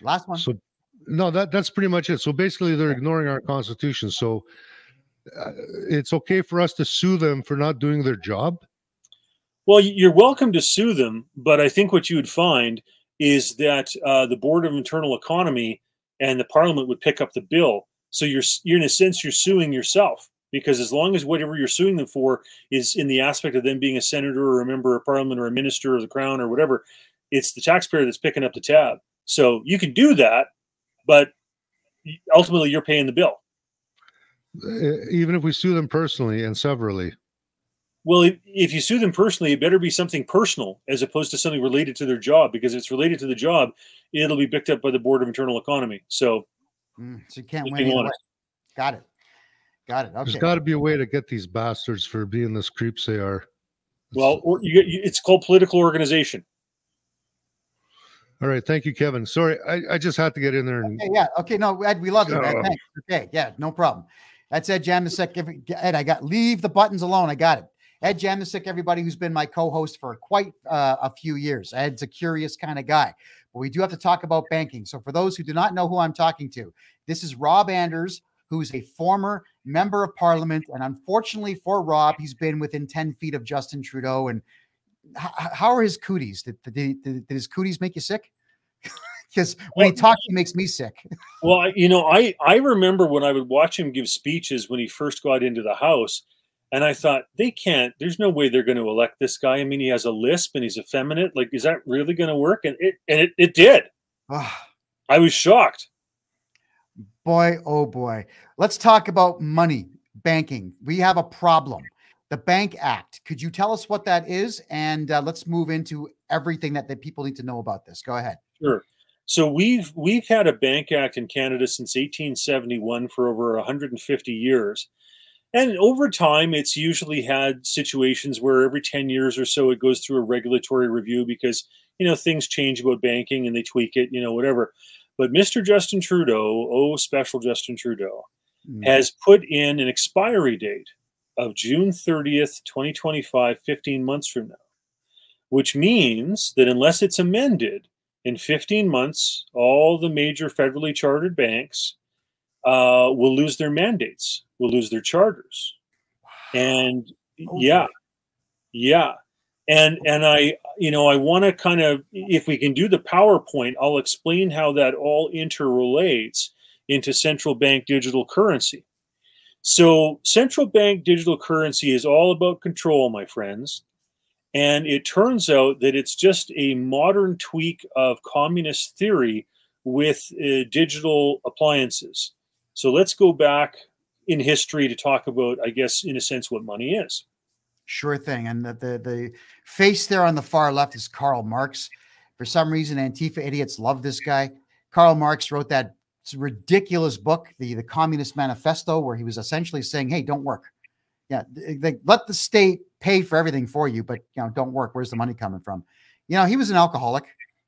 Last one. So, no, that's pretty much it. So basically, they're ignoring our Constitution. So it's okay for us to sue them for not doing their job? Well, you're welcome to sue them, but I think what you would find is that the Board of Internal Economy and the Parliament would pick up the bill. So you're in a sense, you're suing yourself, because as long as whatever you're suing them for is in the aspect of them being a senator or a member of Parliament or a minister of the Crown or whatever, it's the taxpayer that's picking up the tab. So you can do that, but ultimately you're paying the bill. Even if we sue them personally and severally? Well, if you sue them personally, it better be something personal as opposed to something related to their job, because if it's related to the job, it'll be picked up by the Board of Internal Economy. So, so you can't win either way. Got it. Got it. Okay. There's got to be a way to get these bastards for being the creeps they are. Well, it's called political organization. All right. Thank you, Kevin. Sorry, I just had to get in there. And... Okay, yeah. Okay. No, Ed, we love you, man. Thanks. Okay. Yeah. No problem. That's Ed Jamnisek. Ed, leave the buttons alone. I got it. Ed Jamnisek, everybody, who's been my co-host for quite a few years. Ed's a curious kind of guy, but we do have to talk about banking. So for those who do not know who I'm talking to, this is Rob Anders, who's a former member of parliament. And unfortunately for Rob, he's been within 10 feet of Justin Trudeau. And how are his cooties? Did his cooties make you sick? Because when he talks, he makes me sick. Well, I remember when I would watch him give speeches when he first got into the House, and I thought, there's no way they're going to elect this guy. I mean, he has a lisp and he's effeminate. Like, is that really going to work? And it did. I was shocked. Boy, oh boy. Let's talk about money, banking. We have a problem. The Bank Act. Could you tell us what that is? And let's move into everything that people need to know about this. Go ahead. Sure. So we've had a Bank Act in Canada since 1871 for over 150 years. And over time, it's usually had situations where every 10 years or so, it goes through a regulatory review because, things change about banking and they tweak it, whatever. But Mr. Justin Trudeau, special Justin Trudeau, has put in an expiry date of June 30th, 2025, 15 months from now, which means that unless it's amended in 15 months, all the major federally chartered banks will lose their mandates, will lose their charters. And yeah. And I want to kind of, if we can do the PowerPoint, I'll explain how that all interrelates into central bank digital currency. So central bank digital currency is all about control, my friends. And it turns out that it's just a modern tweak of communist theory with digital appliances. So let's go back in history to talk about, I guess, in a sense, what money is. Sure thing. And the face there on the far left is Karl Marx. For some reason, Antifa idiots love this guy. Karl Marx wrote that ridiculous book, the Communist Manifesto, where he was essentially saying, hey, don't work. Yeah, let the state pay for everything for you, but don't work. Where's the money coming from? He was an alcoholic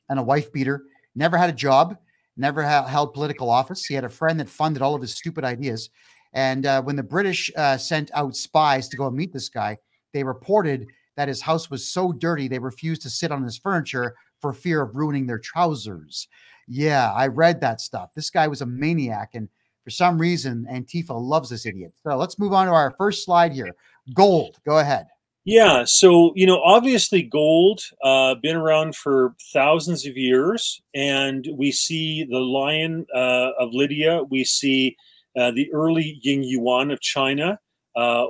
and a wife beater, never had a job, never held political office. He had a friend that funded all of his stupid ideas. And when the British sent out spies to go and meet this guy, they reported that his house was so dirty they refused to sit on his furniture for fear of ruining their trousers. Yeah, I read that stuff. This guy was a maniac, and for some reason, Antifa loves this idiot. So let's move on to our first slide here. Gold. Go ahead. Yeah. So, obviously gold, been around for thousands of years, and we see the Lion of Lydia. We see the early Ying Yuan of China.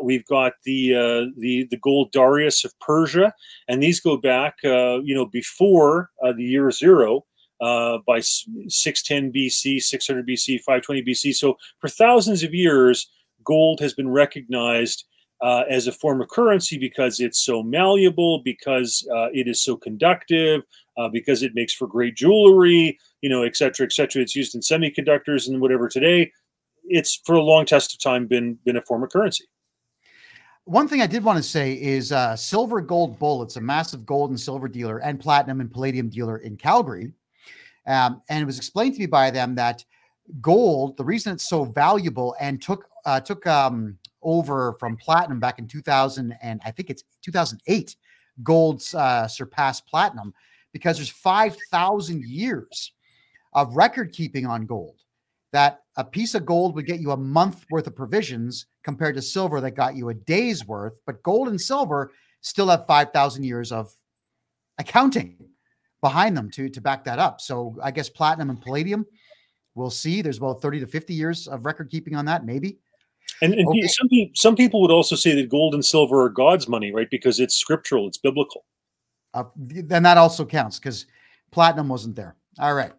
We've got the gold Darius of Persia, and these go back, before the year zero. By 610 BC, 600 BC, 520 BC. So for thousands of years, gold has been recognized as a form of currency because it's so malleable, because it is so conductive, because it makes for great jewelry, et cetera, et cetera. It's used in semiconductors and whatever today. It's for a long test of time been a form of currency. One thing I did want to say is Silver Gold Bull. It's a massive gold and silver dealer and platinum and palladium dealer in Calgary. And it was explained to me by them that gold, the reason it's so valuable and took over from platinum back in 2000, and I think it's 2008, gold surpassed platinum because there's 5,000 years of record keeping on gold. That a piece of gold would get you a month worth of provisions compared to silver that got you a day's worth. But gold and silver still have 5,000 years of accounting behind them to back that up. So I guess platinum and palladium, we'll see. There's about 30 to 50 years of record keeping on that, maybe. And okay. some people would also say that gold and silver are God's money, right? Because it's scriptural, it's biblical. Then that also counts because platinum wasn't there. All right.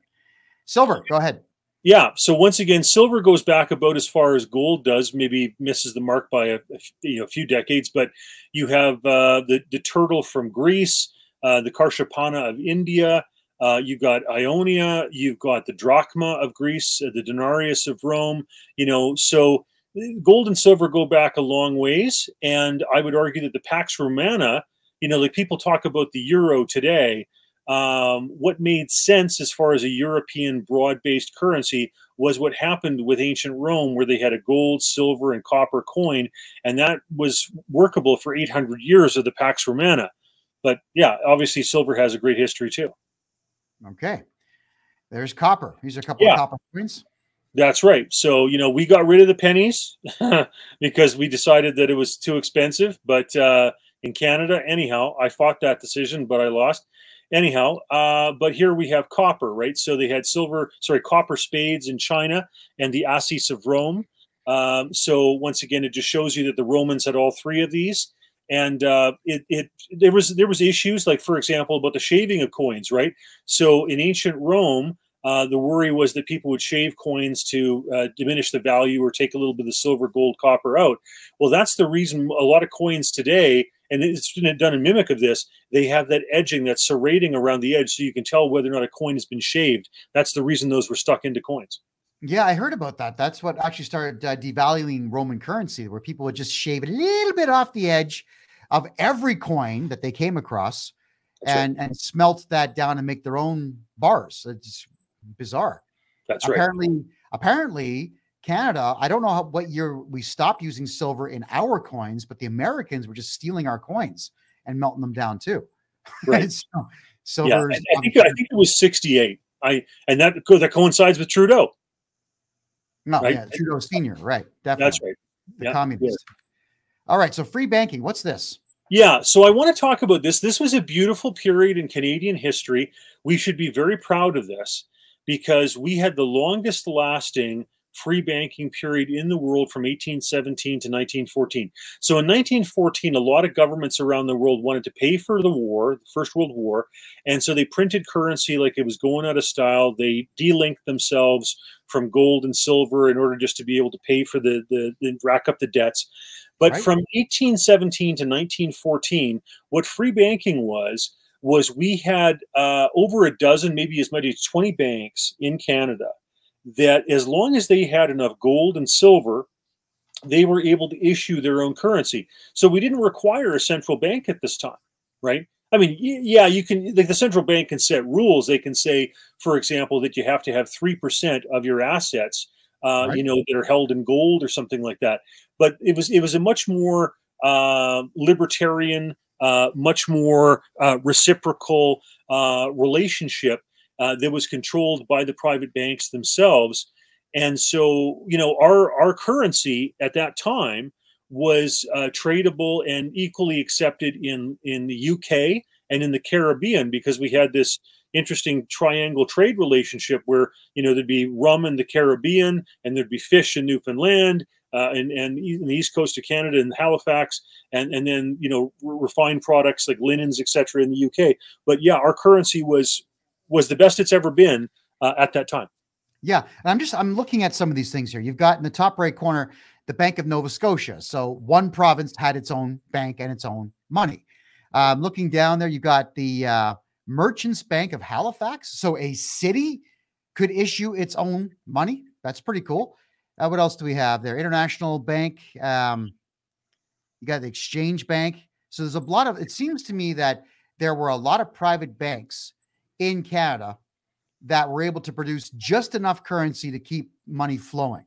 Silver, go ahead. Yeah. So once again, silver goes back about as far as gold does. Maybe misses the mark by a few decades. But you have the turtle from Greece, the Karshapana of India. You've got Ionia. You've got the drachma of Greece, the denarius of Rome. So gold and silver go back a long ways. And I would argue that the Pax Romana, like people talk about the euro today. What made sense as far as a European broad-based currency was what happened with ancient Rome, where they had a gold, silver, and copper coin, and that was workable for 800 years of the Pax Romana. But yeah, obviously silver has a great history too. Okay. There's copper. These are a couple of copper coins. That's right. So, we got rid of the pennies because we decided that it was too expensive. But in Canada, anyhow, I fought that decision, but I lost. Anyhow, but here we have copper, right? So they had copper spades in China and the assis of Rome. So once again, it just shows you that the Romans had all three of these. And there was issues, like, for example, about the shaving of coins, right? So in ancient Rome, the worry was that people would shave coins to diminish the value or take a little bit of the silver, gold, copper out. Well, that's the reason a lot of coins today, and it's been done in mimic of this, they have that edging, that serrating around the edge, so you can tell whether or not a coin has been shaved. That's the reason those were stuck into coins. Yeah, I heard about that. That's what actually started devaluing Roman currency, where people would just shave a little bit off the edge of every coin that they came across and smelt that down and make their own bars. It's bizarre. That's Apparently, Canada, I don't know what year we stopped using silver in our coins, but the Americans were just stealing our coins and melting them down too. Right. So yeah, I think it was 68. And that coincides with Trudeau. No, right? Yeah, Trudeau Senior, right? Definitely. That's right. The communist. Yeah. All right, so free banking. What's this? Yeah, so I want to talk about this. This was a beautiful period in Canadian history. We should be very proud of this because we had the longest lasting free banking period in the world from 1817 to 1914. So in 1914, a lot of governments around the world wanted to pay for the war, the First World War, and so they printed currency like it was going out of style. They delinked themselves from gold and silver in order just to be able to pay for the rack up the debts. But from 1817 to 1914, what free banking was we had over a dozen, maybe as many as 20 banks in Canada that, as long as they had enough gold and silver, they were able to issue their own currency. So we didn't require a central bank at this time, right? I mean, yeah, you can, like, the central bank can set rules. They can say, for example, that you have to have 3% of your assets, that are held in gold or something like that. But it was a much more libertarian, much more reciprocal relationship that was controlled by the private banks themselves. And so, our currency at that time was tradable and equally accepted in the UK and in the Caribbean, because we had this interesting triangle trade relationship where, there'd be rum in the Caribbean and there'd be fish in Newfoundland and in the east coast of Canada and Halifax, and then, refined products like linens, etc. in the UK. But yeah, our currency was the best it's ever been at that time. Yeah. And I'm looking at some of these things here. You've got in the top right corner, the Bank of Nova Scotia. So one province had its own bank and its own money. Looking down there, you got the Merchants Bank of Halifax. So a city could issue its own money. That's pretty cool. What else do we have there? International Bank. You got the Exchange Bank. So there's a lot of, it seems to me that there were a lot of private banks in Canada that were able to produce just enough currency to keep money flowing.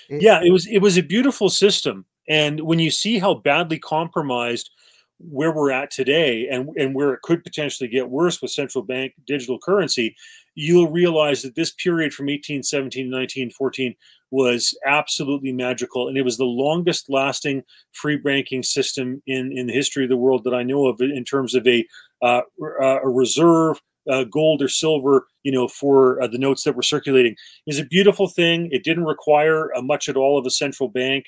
It was a beautiful system. And when you see how badly compromised where we're at today and where it could potentially get worse with central bank digital currency, you'll realize that this period from 1817 to 1914 was absolutely magical. And it was the longest lasting free banking system in the history of the world that I know of, in terms of a reserve, gold or silver, for the notes that were circulating. It was a beautiful thing. It didn't require much at all of a central bank.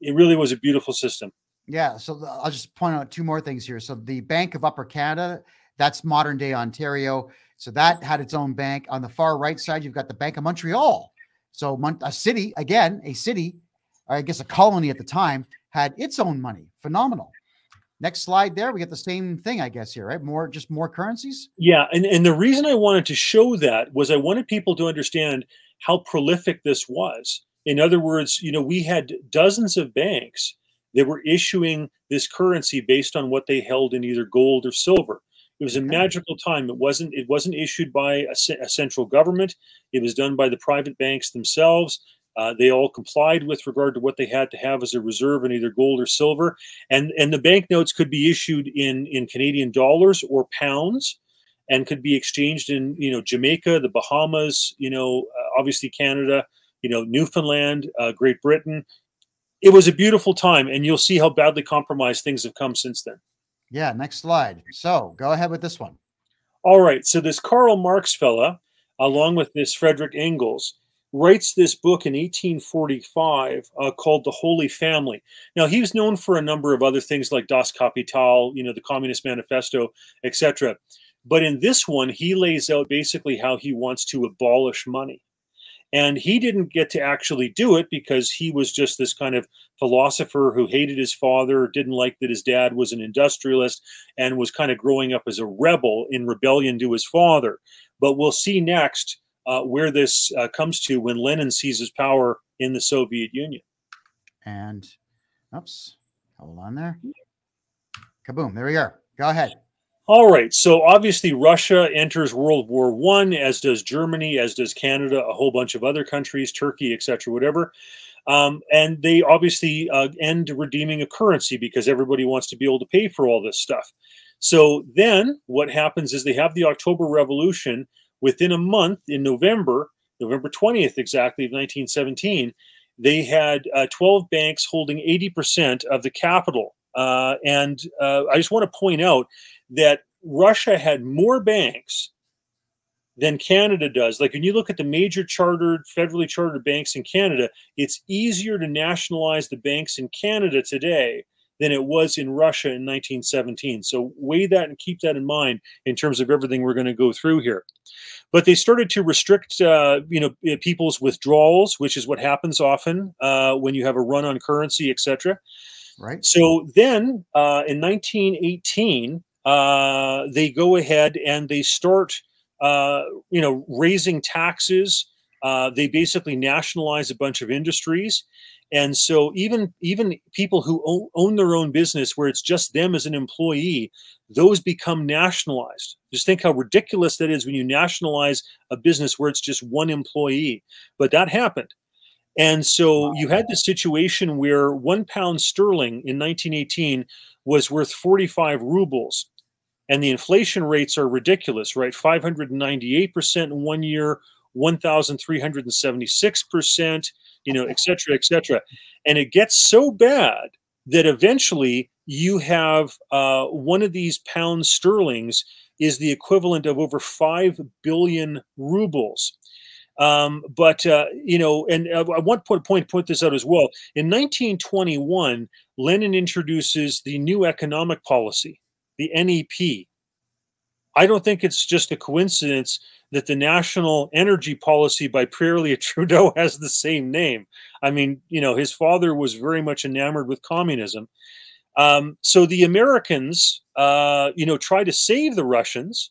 It really was a beautiful system. Yeah. So I'll just point out two more things here. So the Bank of Upper Canada, That's modern day Ontario. So that had its own bank. On the far right side, you've got the Bank of Montreal. So a city, again, a city, or I guess a colony at the time, had its own money. Phenomenal. Next slide there, we get the same thing, I guess, here, right? Just more currencies. Yeah, and the reason I wanted to show that was I wanted people to understand how prolific this was. In other words, we had dozens of banks that were issuing this currency based on what they held in either gold or silver. It was a magical time. It wasn't issued by a central government. It was done by the private banks themselves. They all complied with regard to what they had to have as a reserve in either gold or silver. And the banknotes could be issued in Canadian dollars or pounds, and could be exchanged in, Jamaica, the Bahamas, obviously Canada, Newfoundland, Great Britain. It was a beautiful time, and you'll see how badly compromised things have come since then. Yeah, next slide. So go ahead with this one. All right. So this Karl Marx fella, along with this Frederick Engels, writes this book in 1845 called The Holy Family. Now, he was known for a number of other things like Das Kapital, the Communist Manifesto, etc. But in this one, he lays out basically how he wants to abolish money. And he didn't get to actually do it because he was just this kind of philosopher who hated his father, didn't like that his dad was an industrialist, and was kind of growing up as a rebel in rebellion to his father. But we'll see next where this comes to when Lenin seizes power in the Soviet Union. And, oops, hold on there. Kaboom, there we are. Go ahead. All right, so obviously Russia enters World War I, as does Germany, as does Canada, a whole bunch of other countries, Turkey, etc., whatever. And they obviously end redeeming a currency because everybody wants to be able to pay for all this stuff. So then what happens is they have the October Revolution. Within a month, in November 20th exactly of 1917, they had 12 banks holding 80% of the capital. And I just want to point out that Russia had more banks than Canada does. Like when you look at the major federally chartered banks in Canada, it's easier to nationalize the banks in Canada today than it was in Russia in 1917. So weigh that and keep that in mind in terms of everything we're going to go through here. But they started to restrict, people's withdrawals, which is what happens often when you have a run on currency, etc. Right. So then in 1918, they go ahead and they start, raising taxes. They basically nationalize a bunch of industries. And so even people who own their own business where it's just them as an employee, those become nationalized. Just think how ridiculous that is when you nationalize a business where it's just one employee. But that happened. And so you had this situation where £1 in 1918 was worth 45 rubles. And the inflation rates are ridiculous, right? 598% in 1 year, 1,376%, et cetera, et cetera. And it gets so bad that eventually you have one of these pound sterlings is the equivalent of over 5 billion rubles. And I want to point this out as well. In 1921, Lenin introduces the new economic policy, the NEP. I don't think it's just a coincidence that the national energy policy by Pierre Trudeau has the same name. I mean, his father was very much enamored with communism. So the Americans, try to save the Russians.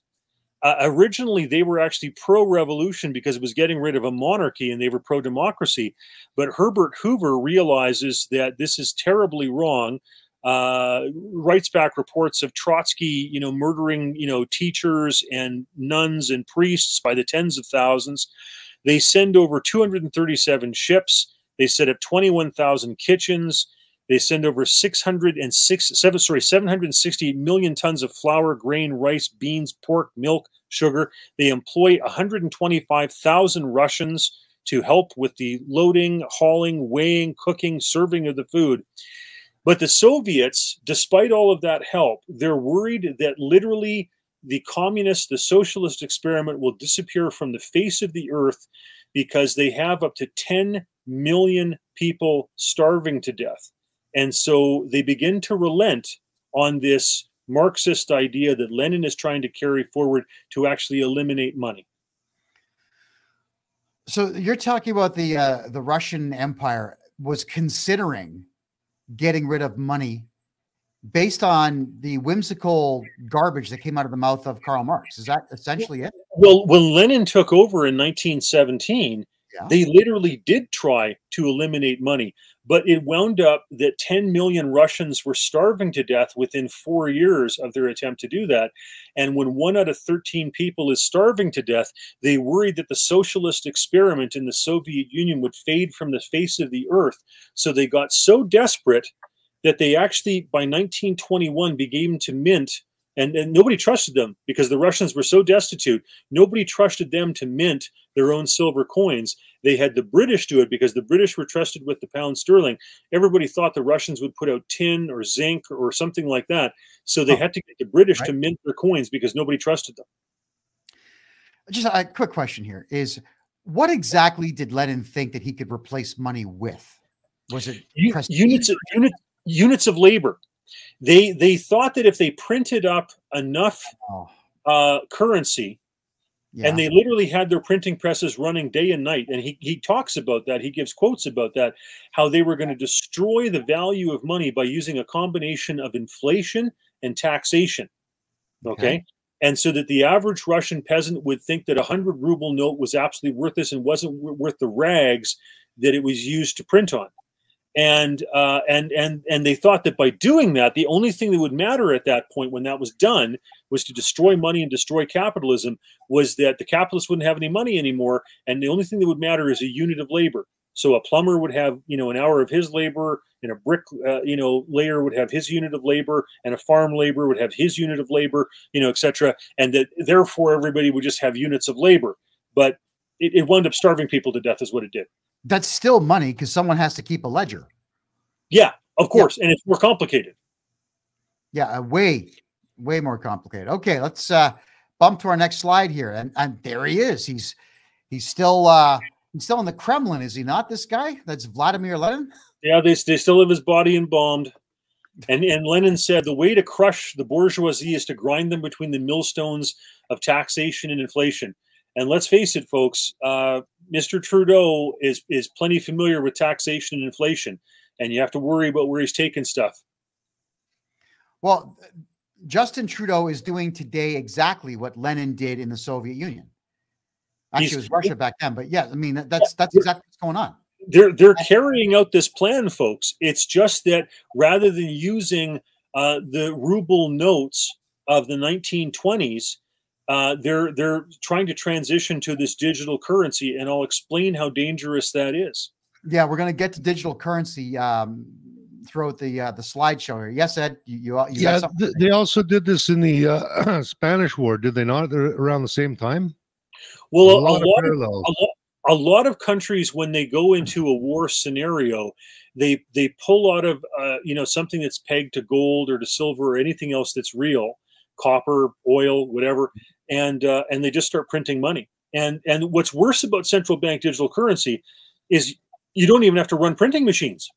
Originally, they were actually pro-revolution because it was getting rid of a monarchy, and they were pro-democracy. But Herbert Hoover realizes that this is terribly wrong. Writes back reports of Trotsky, murdering, teachers and nuns and priests by the tens of thousands. They send over 237 ships. They set up 21,000 kitchens. They send over 768 million tons of flour, grain, rice, beans, pork, milk, sugar. They employ 125,000 Russians to help with the loading, hauling, weighing, cooking, serving of the food. But the Soviets, despite all of that help, they're worried that literally the communist, the socialist experiment will disappear from the face of the earth because they have up to 10 million people starving to death. And so they begin to relent on this Marxist idea that Lenin is trying to carry forward to actually eliminate money. So you're talking about the Russian Empire was considering getting rid of money based on the whimsical garbage that came out of the mouth of Karl Marx. Is that essentially it? Well, when Lenin took over in 1917, Yeah. they literally did try to eliminate money, but it wound up that 10 million Russians were starving to death within 4 years of their attempt to do that. And when 1 out of 13 people is starving to death, they worried that the socialist experiment in the Soviet Union would fade from the face of the earth. So they got so desperate that they actually, by 1921, began to mint, and nobody trusted them because the Russians were so destitute. Nobody trusted them to mint their own silver coins. They had the British do it because the British were trusted with the pound sterling. Everybody thought the Russians would put out tin or zinc or something like that. So they had to get the British to mint their coins because nobody trusted them. Just a quick question here is, what exactly did Lenin think that he could replace money with? Was it units of labor? They thought that if they printed up enough currency, and they literally had their printing presses running day and night, and he talks about that. He gives quotes about that, how they were going to destroy the value of money by using a combination of inflation and taxation. Okay. And so that the average Russian peasant would think that a 100-ruble note was absolutely worthless and wasn't worth the rags that it was used to print on. And they thought that by doing that, the only thing that would matter at that point when that was done was to destroy money and destroy capitalism, was that the capitalists wouldn't have any money anymore. And the only thing that would matter is a unit of labor. So a plumber would have, an hour of his labor, and a brick, layer would have his unit of labor, and a farm laborer would have his unit of labor, etc. And that therefore everybody would just have units of labor. But it wound up starving people to death is what it did. That's still money because someone has to keep a ledger. Yeah, of course. Yeah. And it's more complicated. Yeah, way more complicated. Okay, let's bump to our next slide here. And there he is. He's still in the Kremlin, is he not, this guy? That's Vladimir Lenin? Yeah, they still have his body embalmed. And Lenin said the way to crush the bourgeoisie is to grind them between the millstones of taxation and inflation. And let's face it, folks, Mr. Trudeau is plenty familiar with taxation and inflation, and you have to worry about where he's taking stuff. Well, Justin Trudeau is doing today exactly what Lenin did in the Soviet Union. Actually, it was Russia back then, but yeah, I mean, that's exactly what's going on. They're carrying out this plan, folks. It's just that rather than using the ruble notes of the 1920s, they're trying to transition to this digital currency, and I'll explain how dangerous that is. Yeah, we're going to get to digital currency throughout the slideshow here. Yes, Ed, you yeah, they also did this in the Spanish War, did they not? Around the same time. Well, a lot of countries, when they go into a war scenario, they pull out of something that's pegged to gold or to silver or anything else that's real, copper, oil, whatever, and they just start printing money. And what's worse about central bank digital currency is you don't even have to run printing machines.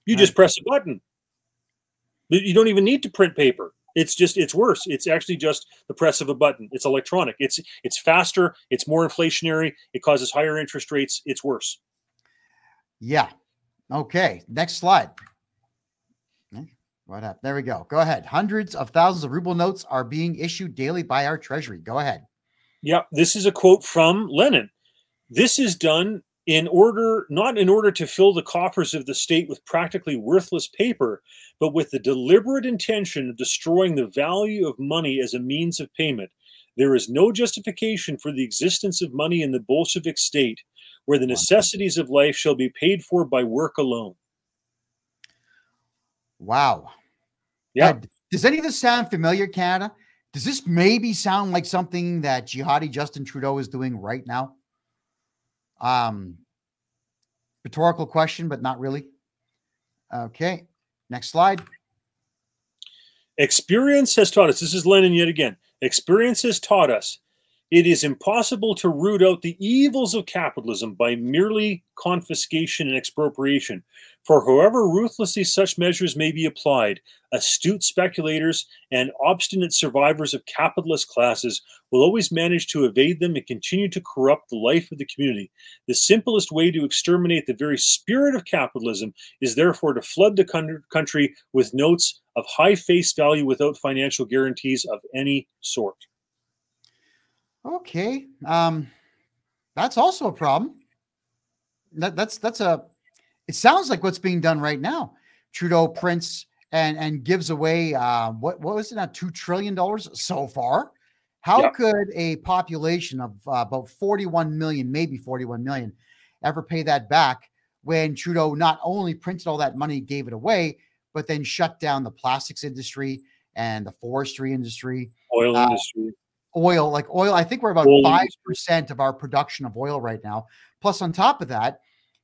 You just press a button. You don't even need to print paper. It's worse. It's actually just the press of a button. It's electronic. It's faster. It's more inflationary. It causes higher interest rates. It's worse. Yeah. Okay. Next slide. What up? There we go. Go ahead. Hundreds of thousands of ruble notes are being issued daily by our treasury. Go ahead. Yeah. This is a quote from Lenin. This is done not in order to fill the coffers of the state with practically worthless paper, but with the deliberate intention of destroying the value of money as a means of payment. There is no justification for the existence of money in the Bolshevik state, where the necessities of life shall be paid for by work alone. Wow. Yeah. Does any of this sound familiar, Canada? Does this maybe sound like something that jihadi Justin Trudeau is doing right now? Rhetorical question, but not really. Okay. Next slide. Experience has taught us, this is Lenin yet again. Experience has taught us It is impossible to root out the evils of capitalism by merely confiscation and expropriation. For however ruthlessly such measures may be applied, astute speculators and obstinate survivors of capitalist classes will always manage to evade them and continue to corrupt the life of the community. The simplest way to exterminate the very spirit of capitalism is therefore to flood the country with notes of high face value without financial guarantees of any sort. Okay. That's also a problem. It sounds like what's being done right now. Trudeau prints and gives away, what was it now? $2 trillion so far. How could a population of about 41 million, maybe 41 million, ever pay that back when Trudeau not only printed all that money, gave it away, but then shut down the plastics industry and the forestry industry, oil industry. Oil, I think we're about 5% of our production of oil right now. Plus, on top of that,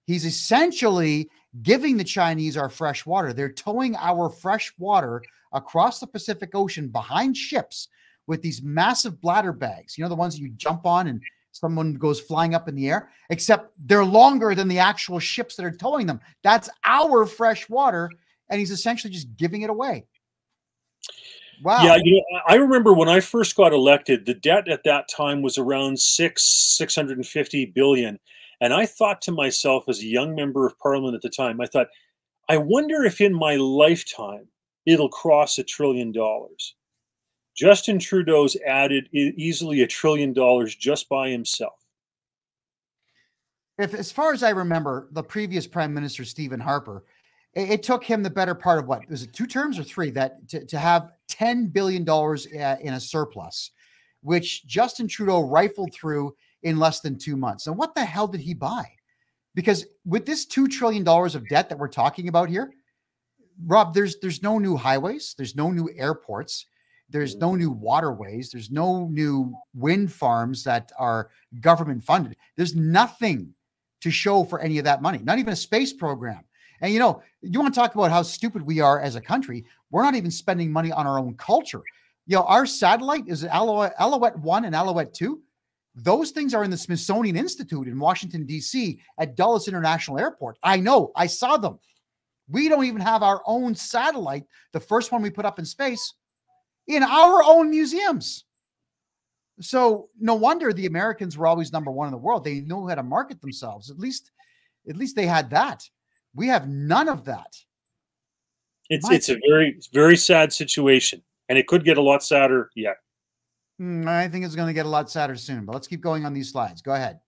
he's essentially giving the Chinese our fresh water. They're towing our fresh water across the Pacific Ocean behind ships with these massive bladder bags. You know, the ones that you jump on and someone goes flying up in the air, except they're longer than the actual ships that are towing them. That's our fresh water, and he's essentially just giving it away. Wow. Yeah, you know, I remember when I first got elected, the debt at that time was around $650 billion. And I thought to myself, as a young member of parliament at the time, I thought, I wonder if in my lifetime it'll cross $1 trillion. Justin Trudeau's added easily $1 trillion just by himself. As far as I remember, the previous Prime Minister, Stephen Harper, it took him the better part of what was it, 2 terms or 3, that to have $10 billion in a surplus, which Justin Trudeau rifled through in less than 2 months. And what the hell did he buy? Because with this $2 trillion of debt that we're talking about here, Rob, there's no new highways, there's no new airports, there's no new waterways, there's no new wind farms that are government funded. There's nothing to show for any of that money, not even a space program. And, you know, you want to talk about how stupid we are as a country. We're not even spending money on our own culture. You know, our satellite is Alouette 1 and Alouette 2. Those things are in the Smithsonian Institute in Washington, D.C. at Dulles International Airport. I know. I saw them. We don't even have our own satellite, the first one we put up in space, in our own museums. So no wonder the Americans were always #1 in the world. They know how to market themselves. At least they had that. We have none of that. It's a very, very sad situation, and it could get a lot sadder yet. I think it's going to get a lot sadder soon, but let's keep going on these slides. Go ahead.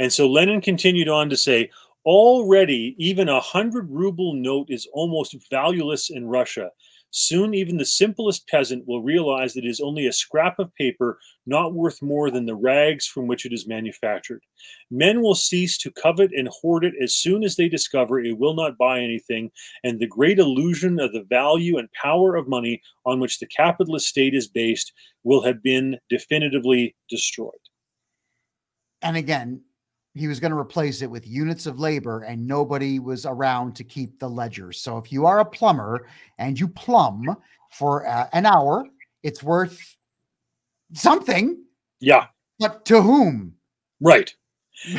And so Lenin continued on to say, already even 100 ruble note is almost valueless in Russia. Soon even the simplest peasant will realize that it is only a scrap of paper, not worth more than the rags from which it is manufactured. Men will cease to covet and hoard it as soon as they discover it will not buy anything, and the great illusion of the value and power of money on which the capitalist state is based will have been definitively destroyed. And again, he was going to replace it with units of labor, and nobody was around to keep the ledger. So if you are a plumber and you plumb for an hour, it's worth something. Yeah. But to whom? Right.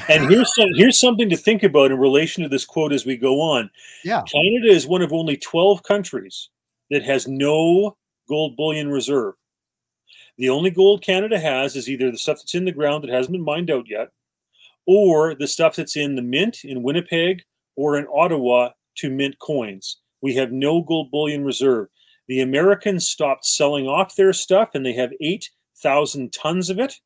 And here's something to think about in relation to this quote as we go on. Yeah. Canada is one of only 12 countries that has no gold bullion reserve. The only gold Canada has is either the stuff that's in the ground that hasn't been mined out yet, or the stuff that's in the mint in Winnipeg or in Ottawa to mint coins. We have no gold bullion reserve. The Americans stopped selling off their stuff, and they have 8,000 tons of it.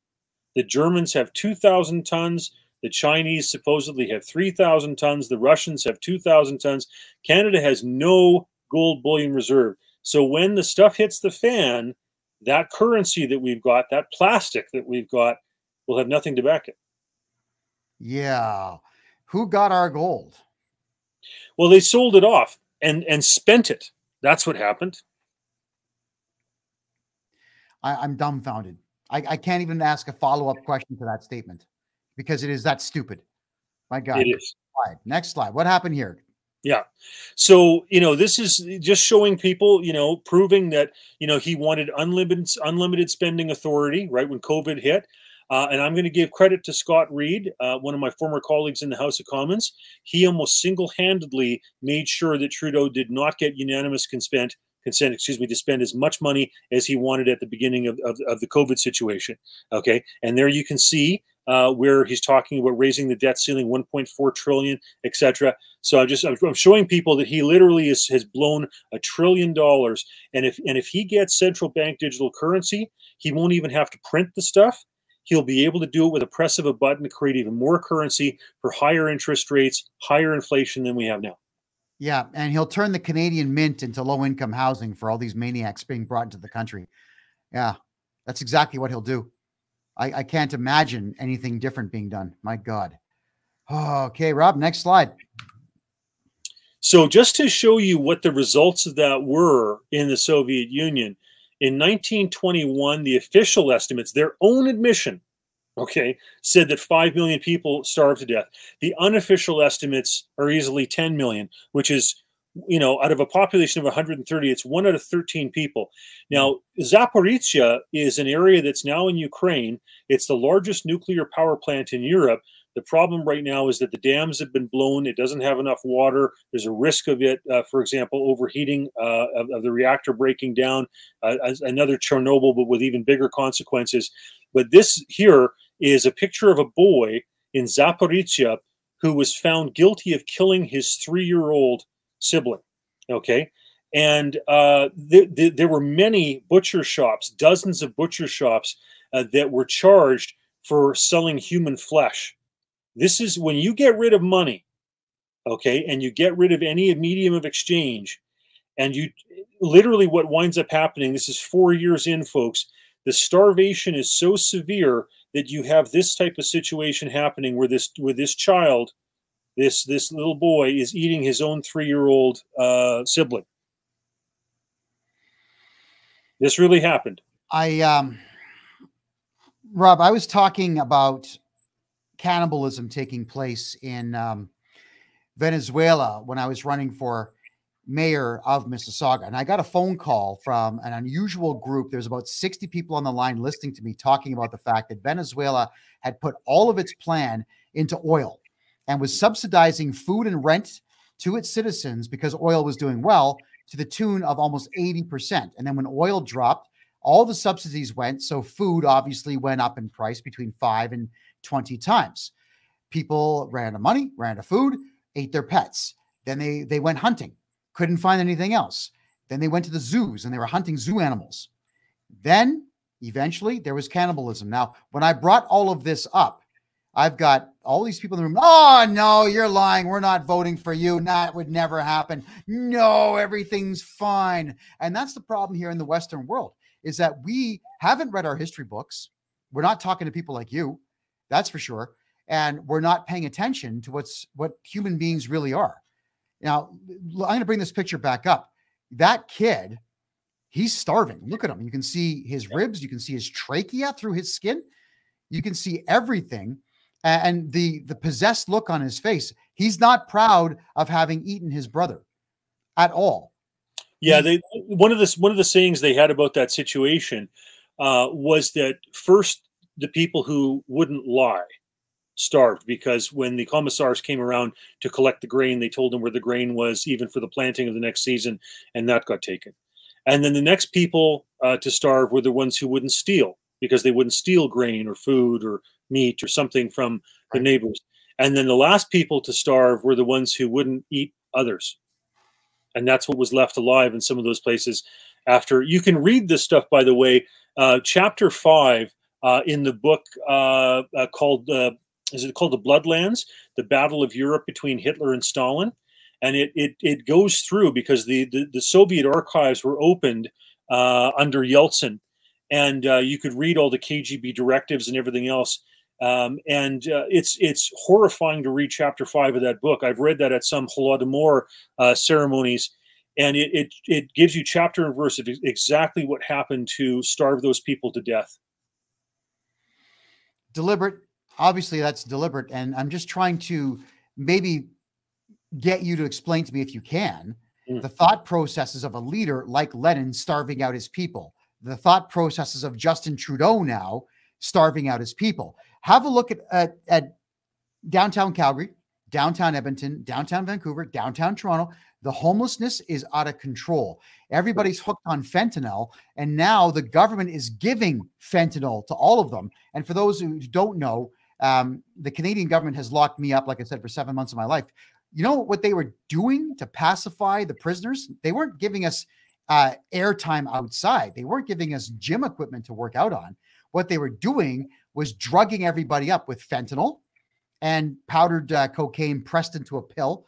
The Germans have 2,000 tons. The Chinese supposedly have 3,000 tons. The Russians have 2,000 tons. Canada has no gold bullion reserve. So when the stuff hits the fan, that currency that we've got, that plastic that we've got, will have nothing to back it. Yeah. Who got our gold? Well, they sold it off and spent it. That's what happened. I'm dumbfounded. I can't even ask a follow-up question to that statement because it is that stupid. My God. It is. Next slide. What happened here? Yeah. So, this is just showing people, proving that, he wanted unlimited spending authority right when COVID hit. And I'm going to give credit to Scott Reed, one of my former colleagues in the House of Commons. He almost single-handedly made sure that Trudeau did not get unanimous consent, to spend as much money as he wanted at the beginning of the COVID situation. Okay. And there you can see where he's talking about raising the debt ceiling, 1.4 trillion, etc. So I'm showing people that he literally has blown $1 trillion. And if he gets central bank digital currency, he won't even have to print the stuff. He'll be able to do it with a press of a button to create even more currency for higher interest rates, higher inflation than we have now. Yeah, and he'll turn the Canadian Mint into low-income housing for all these maniacs being brought into the country. Yeah, that's exactly what he'll do. I can't imagine anything different being done. My God. Oh, okay, Rob, next slide. So just to show you what the results of that were in the Soviet Union, in 1921, the official estimates, their own admission, okay, said that 5 million people starved to death. The unofficial estimates are easily 10 million, which is, out of a population of 130, it's 1 out of 13 people. Now, Zaporizhzhia is an area that's now in Ukraine. It's the largest nuclear power plant in Europe. The problem right now is that the dams have been blown. It doesn't have enough water. There's a risk of it, for example, overheating of the reactor breaking down, another Chernobyl, but with even bigger consequences. But this here is a picture of a boy in Zaporizhzhia who was found guilty of killing his 3-year-old sibling. Okay. And there were many butcher shops, dozens of butcher shops that were charged for selling human flesh. This is when you get rid of money, okay, and you get rid of any medium of exchange, and you literally what winds up happening, this is 4 years in, folks, the starvation is so severe that you have this type of situation happening where this child, this little boy, is eating his own 3-year-old sibling. This really happened. Rob, I was talking about cannibalism taking place in Venezuela when I was running for mayor of Mississauga. And I got a phone call from an unusual group. There's about 60 people on the line listening to me talking about the fact that Venezuela had put all of its plan into oil and was subsidizing food and rent to its citizens because oil was doing well, to the tune of almost 80%. And then when oil dropped, all the subsidies went. So food obviously went up in price between 5 and 20 times. People ran out of money, ran out of food, ate their pets. Then they went hunting, couldn't find anything else. Then they went to the zoos and they were hunting zoo animals. Then eventually there was cannibalism. Now, when I brought all of this up, I've got all these people in the room. Oh, no, you're lying. We're not voting for you. That would never happen. No, everything's fine. And that's the problem here in the Western world, is that we haven't read our history books. We're not talking to people like you. That's for sure. And we're not paying attention to what human beings really are. Now, I'm going to bring this picture back up. That kid, he's starving. Look at him. You can see his ribs. You can see his trachea through his skin. You can see everything. And the possessed look on his face. He's not proud of having eaten his brother at all. Yeah, one of the sayings they had about that situation was that first the people who wouldn't lie starved, because when the commissars came around to collect the grain, they told them where the grain was, even for the planting of the next season, and that got taken. And then the next people to starve were the ones who wouldn't steal, because they wouldn't steal grain or food or meat or something from the neighbors. And then the last people to starve were the ones who wouldn't eat others. And that's what was left alive in some of those places after. You can read this stuff, by the way, chapter 5 in the book called, is it called The Bloodlands? The Battle of Europe between Hitler and Stalin. And it goes through, because the Soviet archives were opened under Yeltsin. And you could read all the KGB directives and everything else. It's horrifying to read chapter 5 of that book. I've read that at some Holodomor ceremonies, and it gives you chapter and verse of exactly what happened to starve those people to death. Deliberate. Obviously, that's deliberate. And I'm just trying to maybe get you to explain to me, if you can, Mm. the thought processes of a leader like Lenin starving out his people, the thought processes of Justin Trudeau now starving out his people. Have a look at downtown Calgary, downtown Edmonton, downtown Vancouver, downtown Toronto. The homelessness is out of control. Everybody's hooked on fentanyl, and now the government is giving fentanyl to all of them. And for those who don't know, the Canadian government has locked me up, like I said, for 7 months of my life. You know what they were doing to pacify the prisoners? They weren't giving us airtime outside. They weren't giving us gym equipment to work out on. What they were doing was drugging everybody up with fentanyl and powdered cocaine pressed into a pill.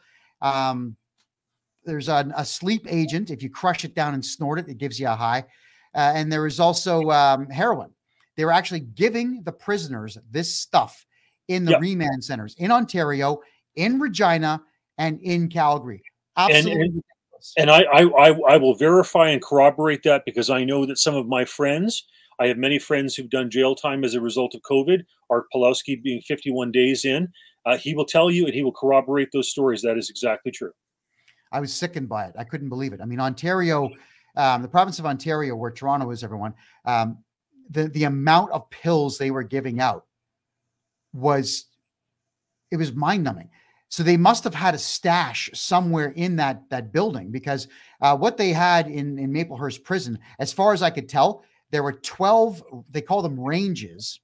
There's a sleep agent. If you crush it down and snort it, it gives you a high. And there is also heroin. They were actually giving the prisoners this stuff in the remand centers in Ontario, in Regina, and in Calgary. Absolutely. And I will verify and corroborate that, because I know that some of my friends, I have many friends who've done jail time as a result of COVID. Art Pulowski being 51 days in. He will tell you and he will corroborate those stories. That is exactly true. I was sickened by it. I couldn't believe it. I mean, Ontario, the province of Ontario, where Toronto is, everyone, the amount of pills they were giving out was mind-numbing. So they must have had a stash somewhere in that building, because what they had in Maplehurst prison, as far as I could tell, there were 12, they call them ranges,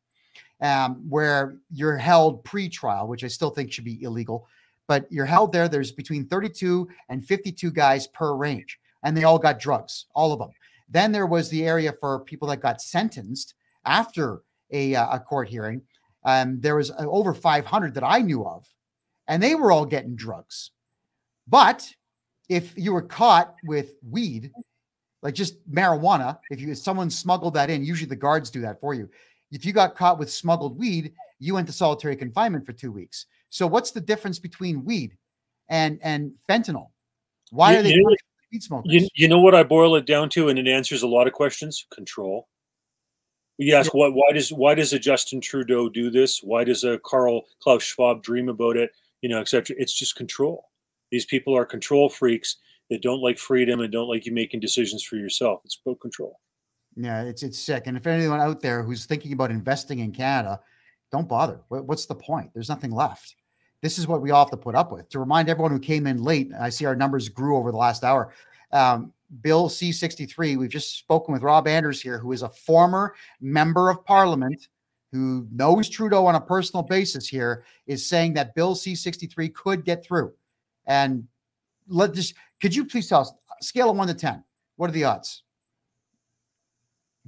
where you're held pre-trial, which I still think should be illegal, but you're held there. There's between 32 and 52 guys per range, and they all got drugs, all of them. Then there was the area for people that got sentenced after a court hearing. There was over 500 that I knew of, and they were all getting drugs. But if you were caught with weed, like just marijuana, if someone smuggled that in, usually the guards do that for you. If you got caught with smuggled weed, you went to solitary confinement for 2 weeks. So what's the difference between weed and fentanyl? Why are they weed smokers? You know what I boil it down to, and it answers a lot of questions? Control. You ask, why does a Justin Trudeau do this? Why does a Klaus Schwab dream about it? You know, etc. It's just control. These people are control freaks that don't like freedom and don't like you making decisions for yourself. It's about control. Yeah, it's sick. And if anyone out there who's thinking about investing in Canada, don't bother. What's the point? There's nothing left. This is what we all have to put up with. To remind everyone who came in late, I see our numbers grew over the last hour. Bill C-63, we've just spoken with Rob Anders here, who is a former member of Parliament who knows Trudeau on a personal basis here, is saying that Bill C-63 could get through. And could you please tell us, scale of 1 to 10, what are the odds?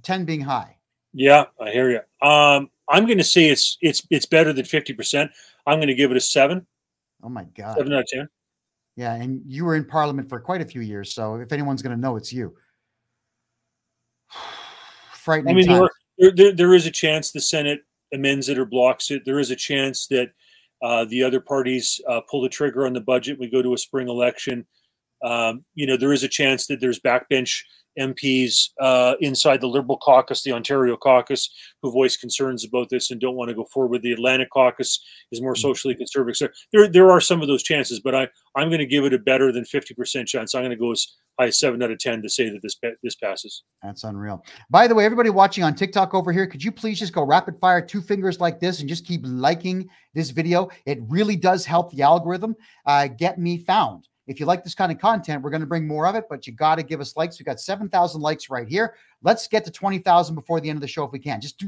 10 being high. Yeah, I hear you. I'm going to say it's better than 50%. I'm going to give it a 7. Oh my God. 7 out of 10. Yeah, and you were in Parliament for quite a few years, so if anyone's going to know, it's you. Frightening. I mean, there is a chance the Senate amends it or blocks it. There is a chance that the other parties pull the trigger on the budget. We go to a spring election. There is a chance that there's backbench MPs inside the Liberal caucus, the Ontario caucus, who voice concerns about this and don't want to go forward with the Atlantic caucus is more socially conservative. So there are some of those chances, but I'm going to give it a better than 50% chance. I'm going to go as high as 7 out of 10 to say that this passes. That's unreal. By the way, everybody watching on TikTok over here, could you please just go rapid fire 2 fingers like this and just keep liking this video? It really does help the algorithm get me found. If you like this kind of content, we're going to bring more of it, but you got to give us likes. We got 7,000 likes right here. Let's get to 20,000 before the end of the show if we can. Just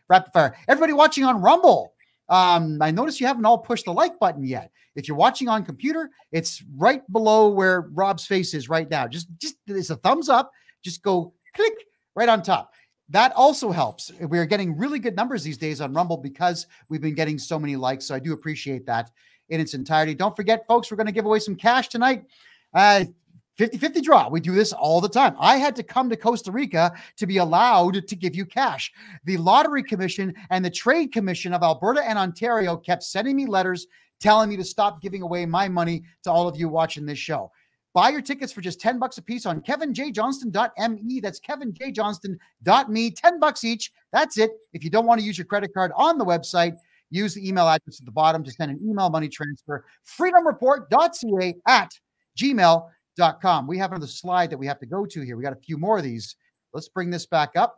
rapid fire. Everybody watching on Rumble, I notice you haven't all pushed the like button yet. If you're watching on computer, it's right below where Rob's face is right now. Just it's a thumbs up. Just go click right on top. That also helps. We're getting really good numbers these days on Rumble because we've been getting so many likes. So I do appreciate that in its entirety. Don't forget, folks, we're going to give away some cash tonight. 50-50 draw. We do this all the time. I had to come to Costa Rica to be allowed to give you cash. The Lottery Commission and the Trade Commission of Alberta and Ontario kept sending me letters telling me to stop giving away my money to all of you watching this show. Buy your tickets for just $10 a piece on KevinJJohnston.me. That's KevinJJohnston.me. $10 each. That's it. If you don't want to use your credit card on the website, use the email address at the bottom to send an email money transfer, freedomreport.ca@gmail.com. We have another slide that we have to go to here. We got a few more of these. Let's bring this back up.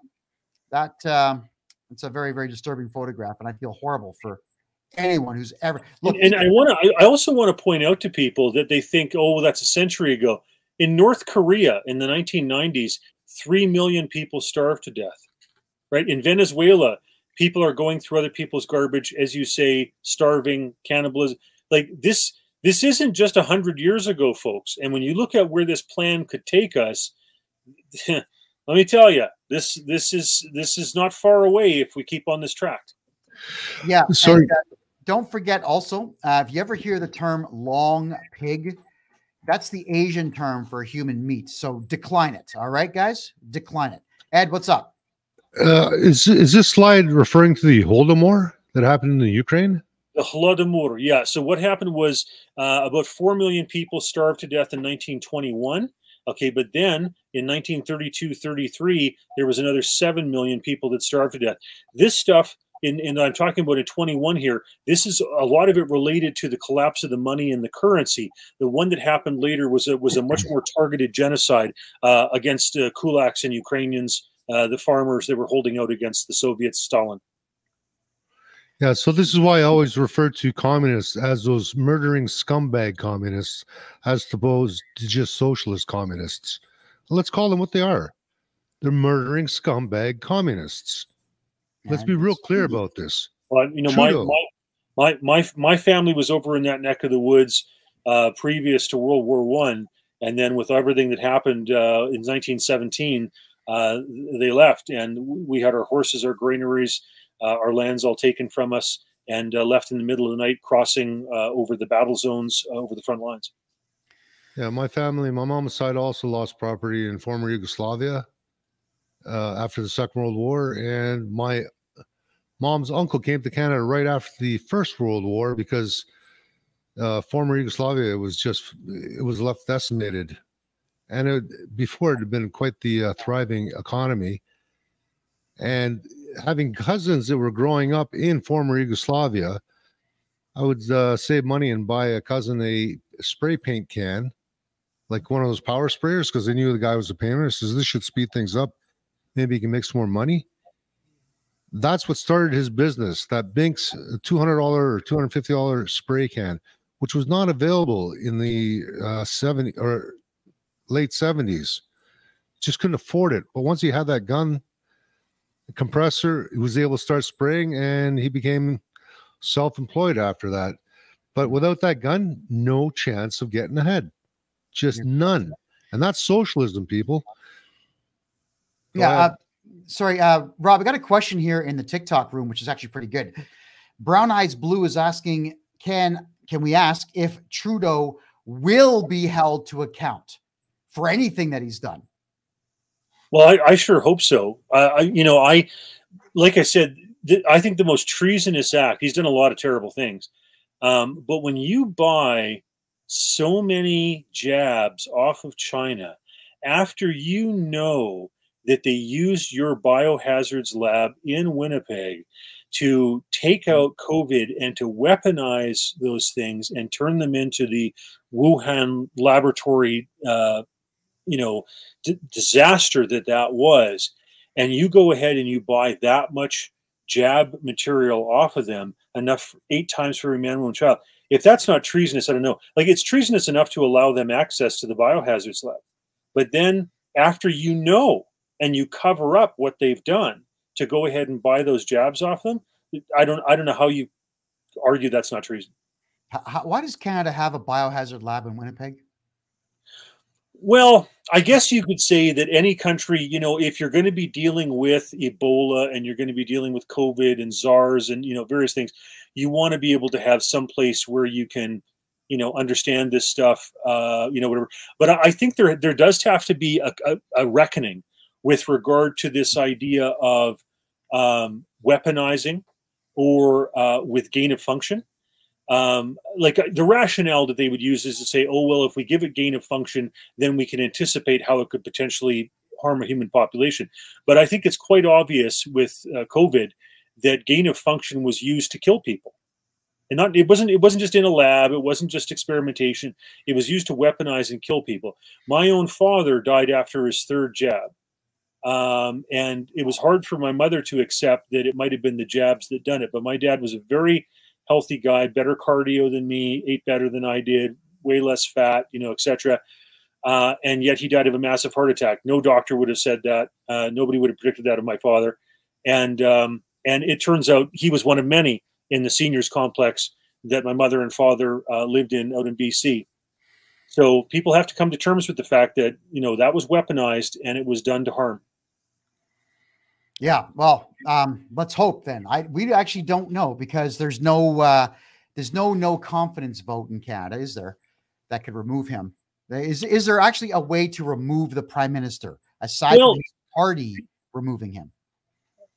That it's a very, very disturbing photograph, and I feel horrible for anyone who's ever look. And I also want to point out to people that they think, oh, well, that's a century ago. In North Korea in the 1990s, 3 million people starved to death. Right? In Venezuela, people are going through other people's garbage, as you say, starving, cannibalism. Like this isn't just 100 years ago, folks. And when you look at where this plan could take us, let me tell you, this is not far away if we keep on this track. Yeah. Sorry. And, don't forget also, if you ever hear the term long pig, that's the Asian term for human meat. So decline it. All right, guys, decline it. Ed, what's up? Is this slide referring to the Holodomor that happened in the Ukraine? The Holodomor, yeah. So what happened was about 4 million people starved to death in 1921. Okay, but then in 1932-33, there was another 7 million people that starved to death. This stuff, and I'm talking about in 21 here, this is a lot of it related to the collapse of the money and the currency. The one that happened later was a much more targeted genocide against kulaks and Ukrainians, the farmers that were holding out against the Soviet Stalin. Yeah, so this is why I always refer to communists as those murdering scumbag communists, as opposed to just socialist communists. Let's call them what they are. They're murdering scumbag communists. Let's be real clear about this. Well, you know, my family was over in that neck of the woods previous to World War I, and then with everything that happened in 1917, they left, and we had our horses, our granaries, our lands all taken from us, and left in the middle of the night, crossing over the battle zones, over the front lines. Yeah, my family, my mom's side also lost property in former Yugoslavia after the Second World War, and my mom's uncle came to Canada right after the First World War because former Yugoslavia was left decimated, and before it had been quite the thriving economy. And having cousins that were growing up in former Yugoslavia, I would save money and buy a cousin a spray paint can, like one of those power sprayers, because I knew the guy was a painter. I says, this should speed things up. Maybe he can make some more money. That's what started his business, that Binks $200 or $250 spray can, which was not available in the 70s or late 70s. Just couldn't afford it. But once he had that gun, the compressor, he was able to start spraying, and he became self-employed after that. But without that gun, no chance of getting ahead. Just none. And that's socialism, people. Yeah. Sorry, Rob, I got a question here in the TikTok room, which is actually pretty good. Brown Eyes Blue is asking, can we ask if Trudeau will be held to account for anything that he's done? Well, I sure hope so. Like I said, I think the most treasonous act, he's done a lot of terrible things. But when you buy so many jabs off of China, after you know that they used your biohazards lab in Winnipeg to take out COVID and to weaponize those things and turn them into the Wuhan laboratory, disaster that was, and you go ahead and you buy that much jab material off of them, enough 8 times for every man, woman, child. If that's not treasonous, I don't know. Like, it's treasonous enough to allow them access to the biohazards lab, but then after you know and you cover up what they've done to go ahead and buy those jabs off them, I don't know how you argue that's not treason. Why does Canada have a biohazard lab in Winnipeg? Well, I guess you could say that any country, if you're going to be dealing with Ebola and you're going to be dealing with COVID and SARS and, various things, you want to be able to have some place where you can, understand this stuff, whatever. But I think there does have to be a reckoning with regard to this idea of weaponizing or with gain of function. Like the rationale that they would use is to say, oh, well, if we give it gain of function, then we can anticipate how it could potentially harm a human population. But I think it's quite obvious with COVID that gain of function was used to kill people. And it wasn't just in a lab, it wasn't just experimentation, it was used to weaponize and kill people. My own father died after his third jab. And it was hard for my mother to accept that it might have been the jabs that done it. But my dad was a very healthy guy, better cardio than me, ate better than I did, way less fat, etc. And yet he died of a massive heart attack. No doctor would have said that. Nobody would have predicted that of my father. And it turns out he was one of many in the seniors complex that my mother and father lived in out in BC. So people have to come to terms with the fact that, that was weaponized and it was done to harm. Yeah, well, let's hope then. We actually don't know, because there's no confidence vote in Canada, is there, that could remove him? Is there actually a way to remove the prime minister aside from his party removing him?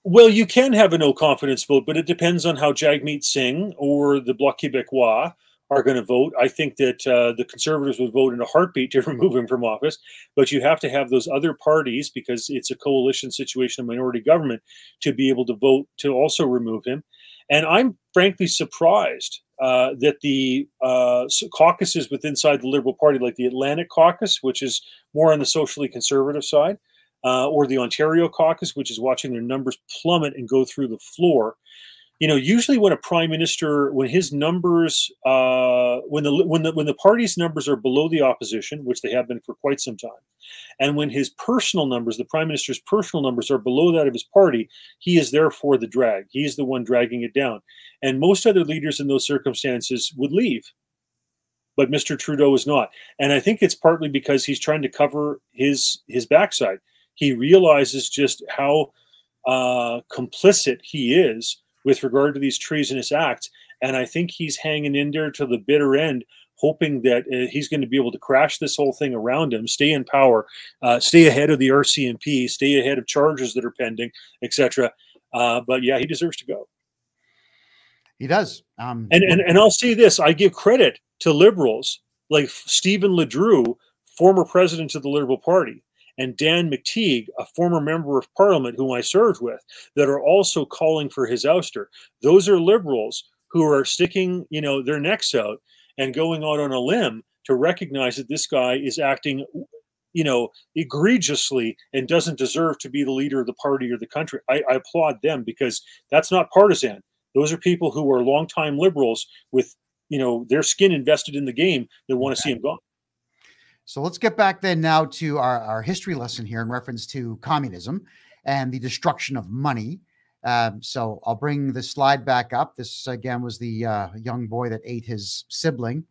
Well, you can have a no confidence vote, but it depends on how Jagmeet Singh or the Bloc Québécois are going to vote. I think that the Conservatives would vote in a heartbeat to remove him from office, but you have to have those other parties, because it's a coalition situation, a minority government, to be able to vote to also remove him. And I'm frankly surprised that the caucuses inside the Liberal Party, like the Atlantic Caucus, which is more on the socially conservative side, or the Ontario Caucus, which is watching their numbers plummet and go through the floor. Usually when a prime minister, when his numbers, when the party's numbers are below the opposition, which they have been for quite some time, and when his personal numbers, the prime minister's personal numbers, are below that of his party, he is therefore the drag. He is the one dragging it down. And most other leaders in those circumstances would leave. But Mr. Trudeau is not. And I think it's partly because he's trying to cover his backside. He realizes just how complicit he is with regard to these treasonous acts. And I think he's hanging in there to the bitter end, hoping that he's going to be able to crash this whole thing around him, stay in power, stay ahead of the RCMP, stay ahead of charges that are pending, etc. But yeah, he deserves to go. He does. And I'll say this, I give credit to Liberals like Stephen Ledrew, former president of the Liberal Party, and Dan McTeague, a former member of Parliament whom I served with, that are also calling for his ouster. Those are Liberals who are sticking, their necks out and going out on a limb to recognize that this guy is acting, egregiously and doesn't deserve to be the leader of the party or the country. I applaud them, because that's not partisan. Those are people who are longtime Liberals with, their skin invested in the game that want to see him gone. So let's get back then now to our history lesson here in reference to communism and the destruction of money. So I'll bring the slide back up. This, again, was the young boy that ate his sibling.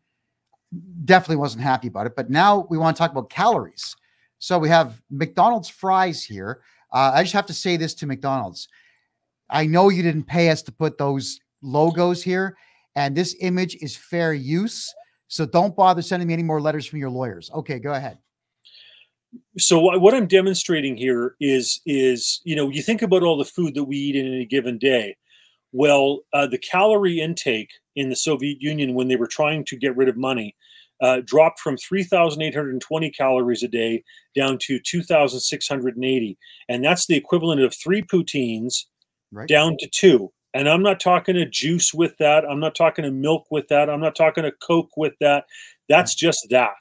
Definitely wasn't happy about it. But now we want to talk about calories. So we have McDonald's fries here. I just have to say this to McDonald's. I know you didn't pay us to put those logos here, and this image is fair use. So don't bother sending me any more letters from your lawyers. Okay, go ahead. So what I'm demonstrating here is you think about all the food that we eat in any given day. Well, the calorie intake in the Soviet Union, when they were trying to get rid of money, dropped from 3,820 calories a day down to 2,680. And that's the equivalent of 3 poutines down to 2. And I'm not talking a juice with that. I'm not talking a milk with that. I'm not talking a Coke with that. That's just that.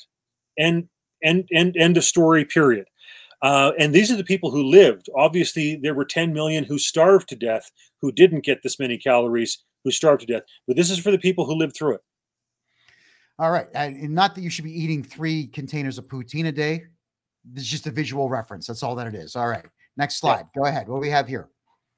And end of story, period. And these are the people who lived. Obviously, there were 10 million who starved to death, who didn't get this many calories, who starved to death. But this is for the people who lived through it. All right. And not that you should be eating 3 containers of poutine a day. This is just a visual reference. That's all that it is. All right. Next slide. Go ahead. What do we have here?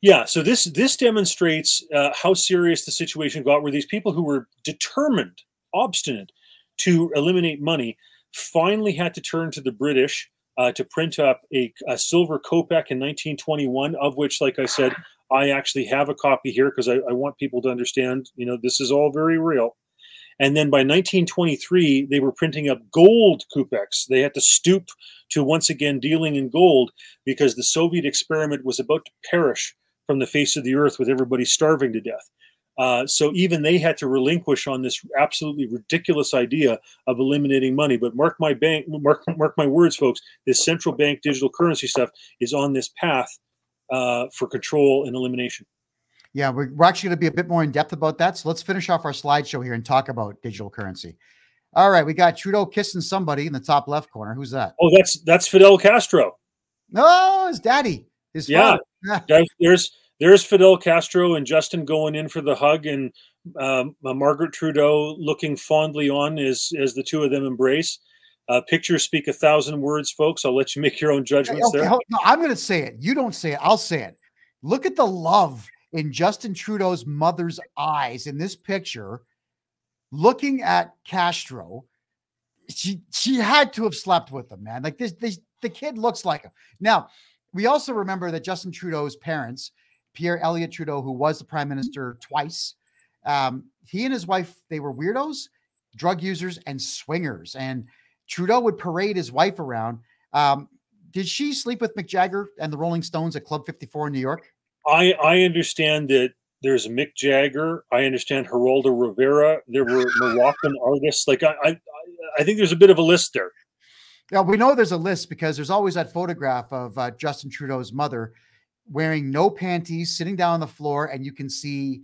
Yeah, so this demonstrates how serious the situation got, where these people who were determined, obstinate to eliminate money, finally had to turn to the British to print up a silver kopeck in 1921, of which, like I said, I actually have a copy here because I want people to understand, this is all very real. And then by 1923, they were printing up gold kopecks. They had to stoop to once again dealing in gold because the Soviet experiment was about to perish from the face of the earth with everybody starving to death. So even they had to relinquish on this absolutely ridiculous idea of eliminating money. But mark my words, folks, this central bank digital currency stuff is on this path for control and elimination. Yeah, we're actually going to be a bit more in depth about that. So let's finish off our slideshow here and talk about digital currency. All right, we got Trudeau kissing somebody in the top left corner. Who's that? Oh, that's Fidel Castro. No, his daddy, his Yeah, father. there's Fidel Castro and Justin going in for the hug, and Margaret Trudeau looking fondly on as the two of them embrace. Pictures speak 1,000 words, folks. I'll let you make your own judgments there. No, I'm going to say it. You don't say it. I'll say it. Look at the love in Justin Trudeau's mother's eyes in this picture. Looking at Castro, she had to have slept with him, man. Like this the kid looks like him. Now, we also remember that Justin Trudeau's parents, Pierre Elliott Trudeau, who was the prime minister twice, he and his wife, they were weirdos, drug users, and swingers. And Trudeau would parade his wife around. Did she sleep with Mick Jagger and the Rolling Stones at Club 54 in New York? I understand that there's Mick Jagger. I understand Geraldo Rivera. There were Moroccan artists. Like I think there's a bit of a list there. Yeah, we know there's a list because there's always that photograph of Justin Trudeau's mother wearing no panties, sitting down on the floor, and you can see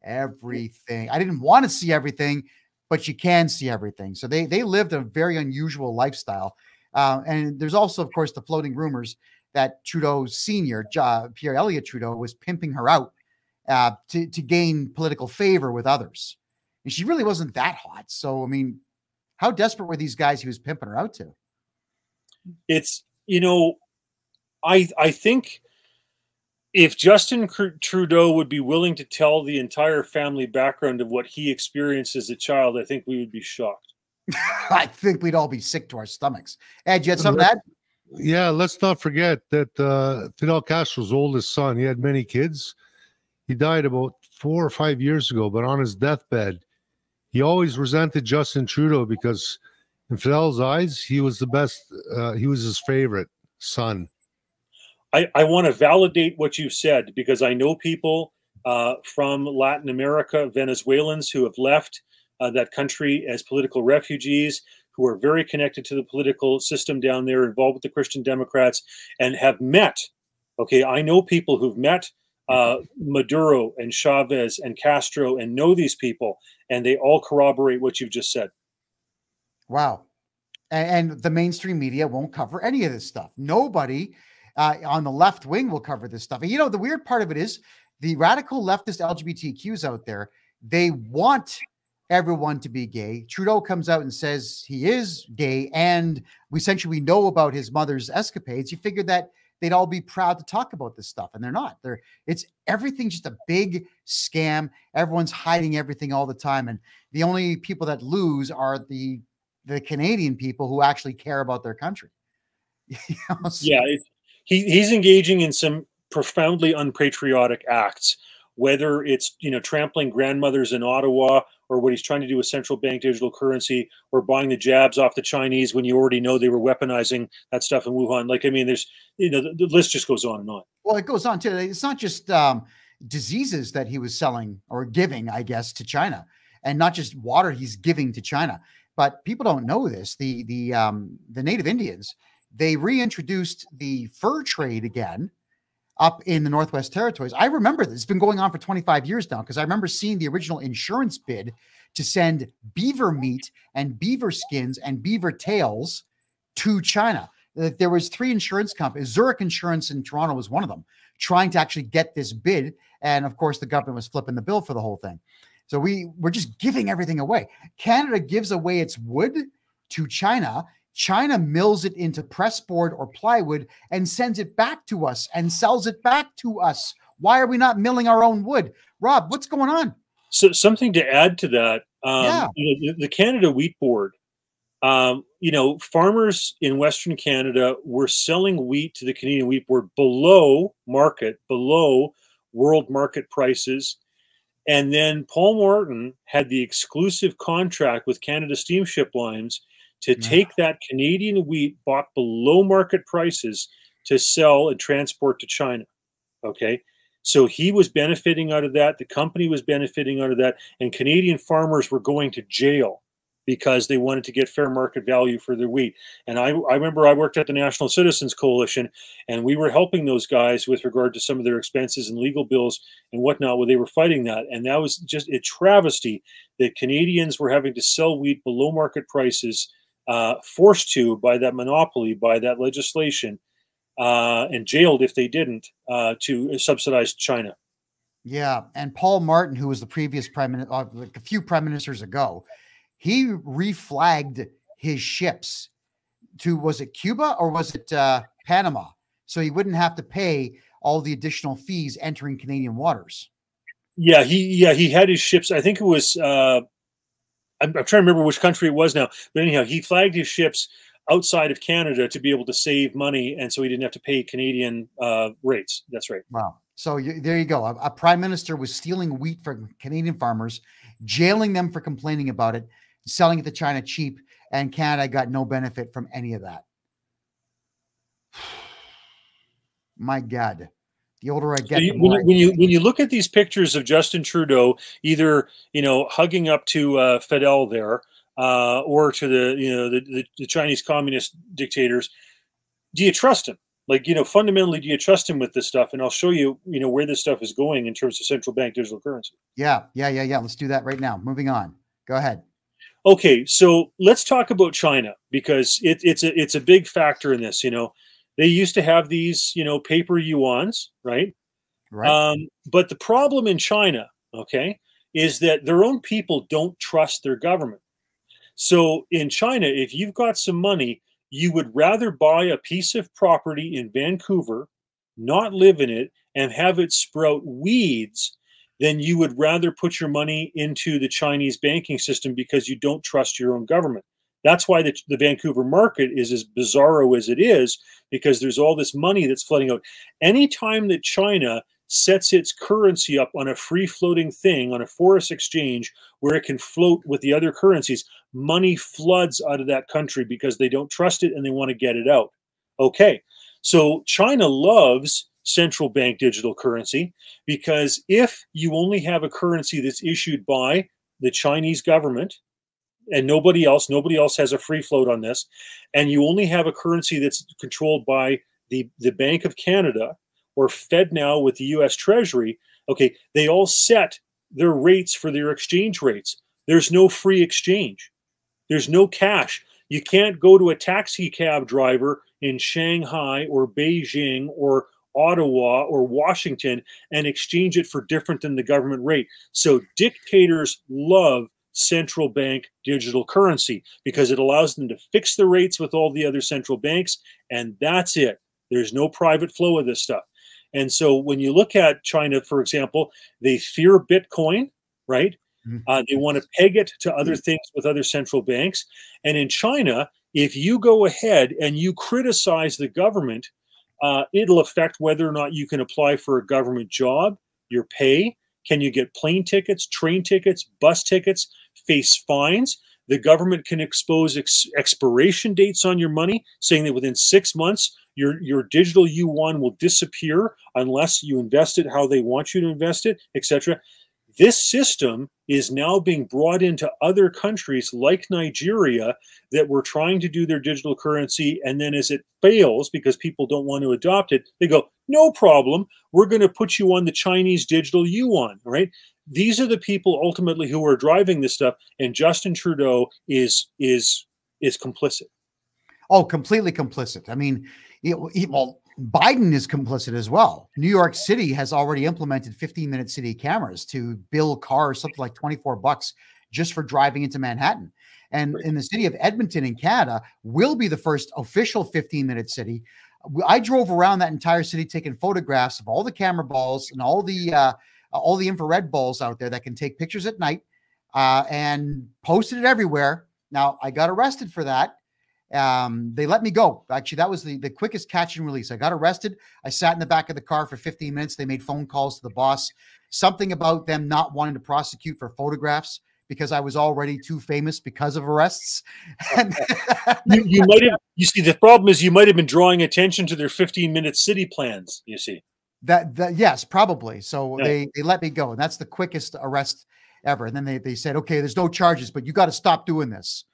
everything. I didn't want to see everything, but you can see everything. So they lived a very unusual lifestyle. And there's also, of course, the floating rumors that Trudeau's senior, Pierre Elliott Trudeau, was pimping her out to gain political favor with others. And she really wasn't that hot. So, I mean, how desperate were these guys he was pimping her out to? It's, I think if Justin Trudeau would be willing to tell the entire family background of what he experienced as a child, I think we would be shocked. I think we'd all be sick to our stomachs. Ed, you had something to add? Yeah, let's not forget that Fidel Castro's oldest son, he had many kids. He died about 4 or 5 years ago, but on his deathbed, he always resented Justin Trudeau because in Fidel's eyes, he was the best. He was his favorite son. I want to validate what you've said because I know people from Latin America, Venezuelans who have left that country as political refugees, who are very connected to the political system down there, involved with the Christian Democrats, and have met. Okay, I know people who've met Maduro and Chavez and Castro and know these people, and they all corroborate what you've just said. Wow. And the mainstream media won't cover any of this stuff. Nobody on the left wing will cover this stuff. And the weird part of it is the radical leftist LGBTQs out there, they want everyone to be gay. Trudeau comes out and says he is gay, and we know about his mother's escapades. You figured that they'd all be proud to talk about this stuff, and they're not. It's everything just a big scam. Everyone's hiding everything all the time, and the only people that lose are the Canadian people who actually care about their country. Yeah, he's engaging in some profoundly unpatriotic acts, whether it's trampling grandmothers in Ottawa, or what he's trying to do with central bank digital currency, or buying the jabs off the Chinese when you already know they were weaponizing that stuff in Wuhan. Like, I mean, there's the list just goes on and on. Well, it goes on too. It's not just diseases that he was selling or giving, I guess, to China, and not just water he's giving to China. But people don't know this. The Native Indians, they reintroduced the fur trade again up in the Northwest Territories. I remember this. It's been going on for 25 years now because I remember seeing the original insurance bid to send beaver meat and beaver skins and beaver tails to China. There was 3 insurance companies. Zurich Insurance in Toronto was one of them, trying to actually get this bid. And of course, the government was flipping the bill for the whole thing. So we're just giving everything away. Canada gives away its wood to China. China mills it into pressboard or plywood and sends it back to us and sells it back to us. Why are we not milling our own wood? Rob, what's going on? So something to add to that, Yeah. the Canada Wheat Board, farmers in Western Canada were selling wheat to the Canadian Wheat Board below market, below world market prices. And then Paul Martin had the exclusive contract with Canada Steamship Lines to take that Canadian wheat bought below market prices to sell and transport to China. Okay. So he was benefiting out of that. The company was benefiting out of that. And Canadian farmers were going to jail because they wanted to get fair market value for their wheat. And I remember I worked at the National Citizens Coalition, and we were helping those guys with regard to some of their expenses and legal bills and whatnot, where they were fighting that. And that was just a travesty that Canadians were having to sell wheat below market prices, forced to by that monopoly, by that legislation, and jailed if they didn't, to subsidize China. Yeah, and Paul Martin, who was the previous prime minister, like a few prime ministers ago, he reflagged his ships to, was it Cuba or was it Panama? So he wouldn't have to pay all the additional fees entering Canadian waters. Yeah, he had his ships. I think it was. I'm trying to remember which country it was now. But anyhow, he flagged his ships outside of Canada to be able to save money, and so he didn't have to pay Canadian rates. That's right. Wow. So there you go. A prime minister was stealing wheat from Canadian farmers, jailing them for complaining about it, selling it to China cheap, and Canada got no benefit from any of that. My God. The older I get, so when you look at these pictures of Justin Trudeau, either hugging up to Fidel there, or to the Chinese communist dictators, do you trust him? Like, fundamentally, do you trust him with this stuff? And I'll show you, where this stuff is going in terms of central bank digital currency. Yeah. Let's do that right now. Moving on. Go ahead. Okay, so let's talk about China, because it's a big factor in this. They used to have these, paper yuans, right? Right. But the problem in China, okay, is that their own people don't trust their government. So in China, if you've got some money, you would rather buy a piece of property in Vancouver, not live in it, and have it sprout weeds than you would rather put your money into the Chinese banking system, because you don't trust your own government. That's why the Vancouver market is as bizarro as it is, because there's all this money that's flooding out. Anytime that China sets its currency up on a free-floating thing, on a forex exchange, where it can float with the other currencies, money floods out of that country because they don't trust it and they want to get it out. Okay, so China loves central bank digital currency, because if you only have a currency that's issued by the Chinese government and nobody else has a free float on this, and you only have a currency that's controlled by the Bank of Canada or FedNow with the US Treasury, okay, they all set their rates for their exchange rates. There's no free exchange. There's no cash. You can't go to a taxi cab driver in Shanghai or Beijing or Ottawa or Washington and exchange it for different than the government rate. So dictators love central bank digital currency, because it allows them to fix the rates with all the other central banks, and that's it. There's no private flow of this stuff. And so when you look at China, for example, they fear Bitcoin, right? They want to peg it to other things with other central banks. And in China, if you go ahead and you criticize the government, it'll affect whether or not you can apply for a government job, your pay. Can you get plane tickets, train tickets, bus tickets, face fines? The government can expose expiration dates on your money, saying that within 6 months, your digital yuan will disappear unless you invest it how they want you to invest it, etc. This system is now being brought into other countries like Nigeria that were trying to do their digital currency, and then as it fails because people don't want to adopt it, they go, no problem, we're going to put you on the Chinese digital yuan, right? These are the people ultimately who are driving this stuff, and Justin Trudeau is complicit. Oh, completely complicit. I mean, well, Biden is complicit as well. New York City has already implemented 15-minute city cameras to bill cars something like $24 just for driving into Manhattan. And in the city of Edmonton in Canada will be the first official 15-minute city. I drove around that entire city taking photographs of all the camera balls and all the infrared balls out there that can take pictures at night, and posted it everywhere. Now, I got arrested for that. They let me go. Actually, that was the quickest catch and release. I got arrested. I sat in the back of the car for 15 minutes. They made phone calls to the boss. Something about them not wanting to prosecute for photographs because I was already too famous because of arrests. you might have. You see, the problem is you might have been drawing attention to their 15-minute city plans. You see that yes, probably. So yeah. They let me go, and that's the quickest arrest ever. And then they said, okay, there's no charges, but you got to stop doing this.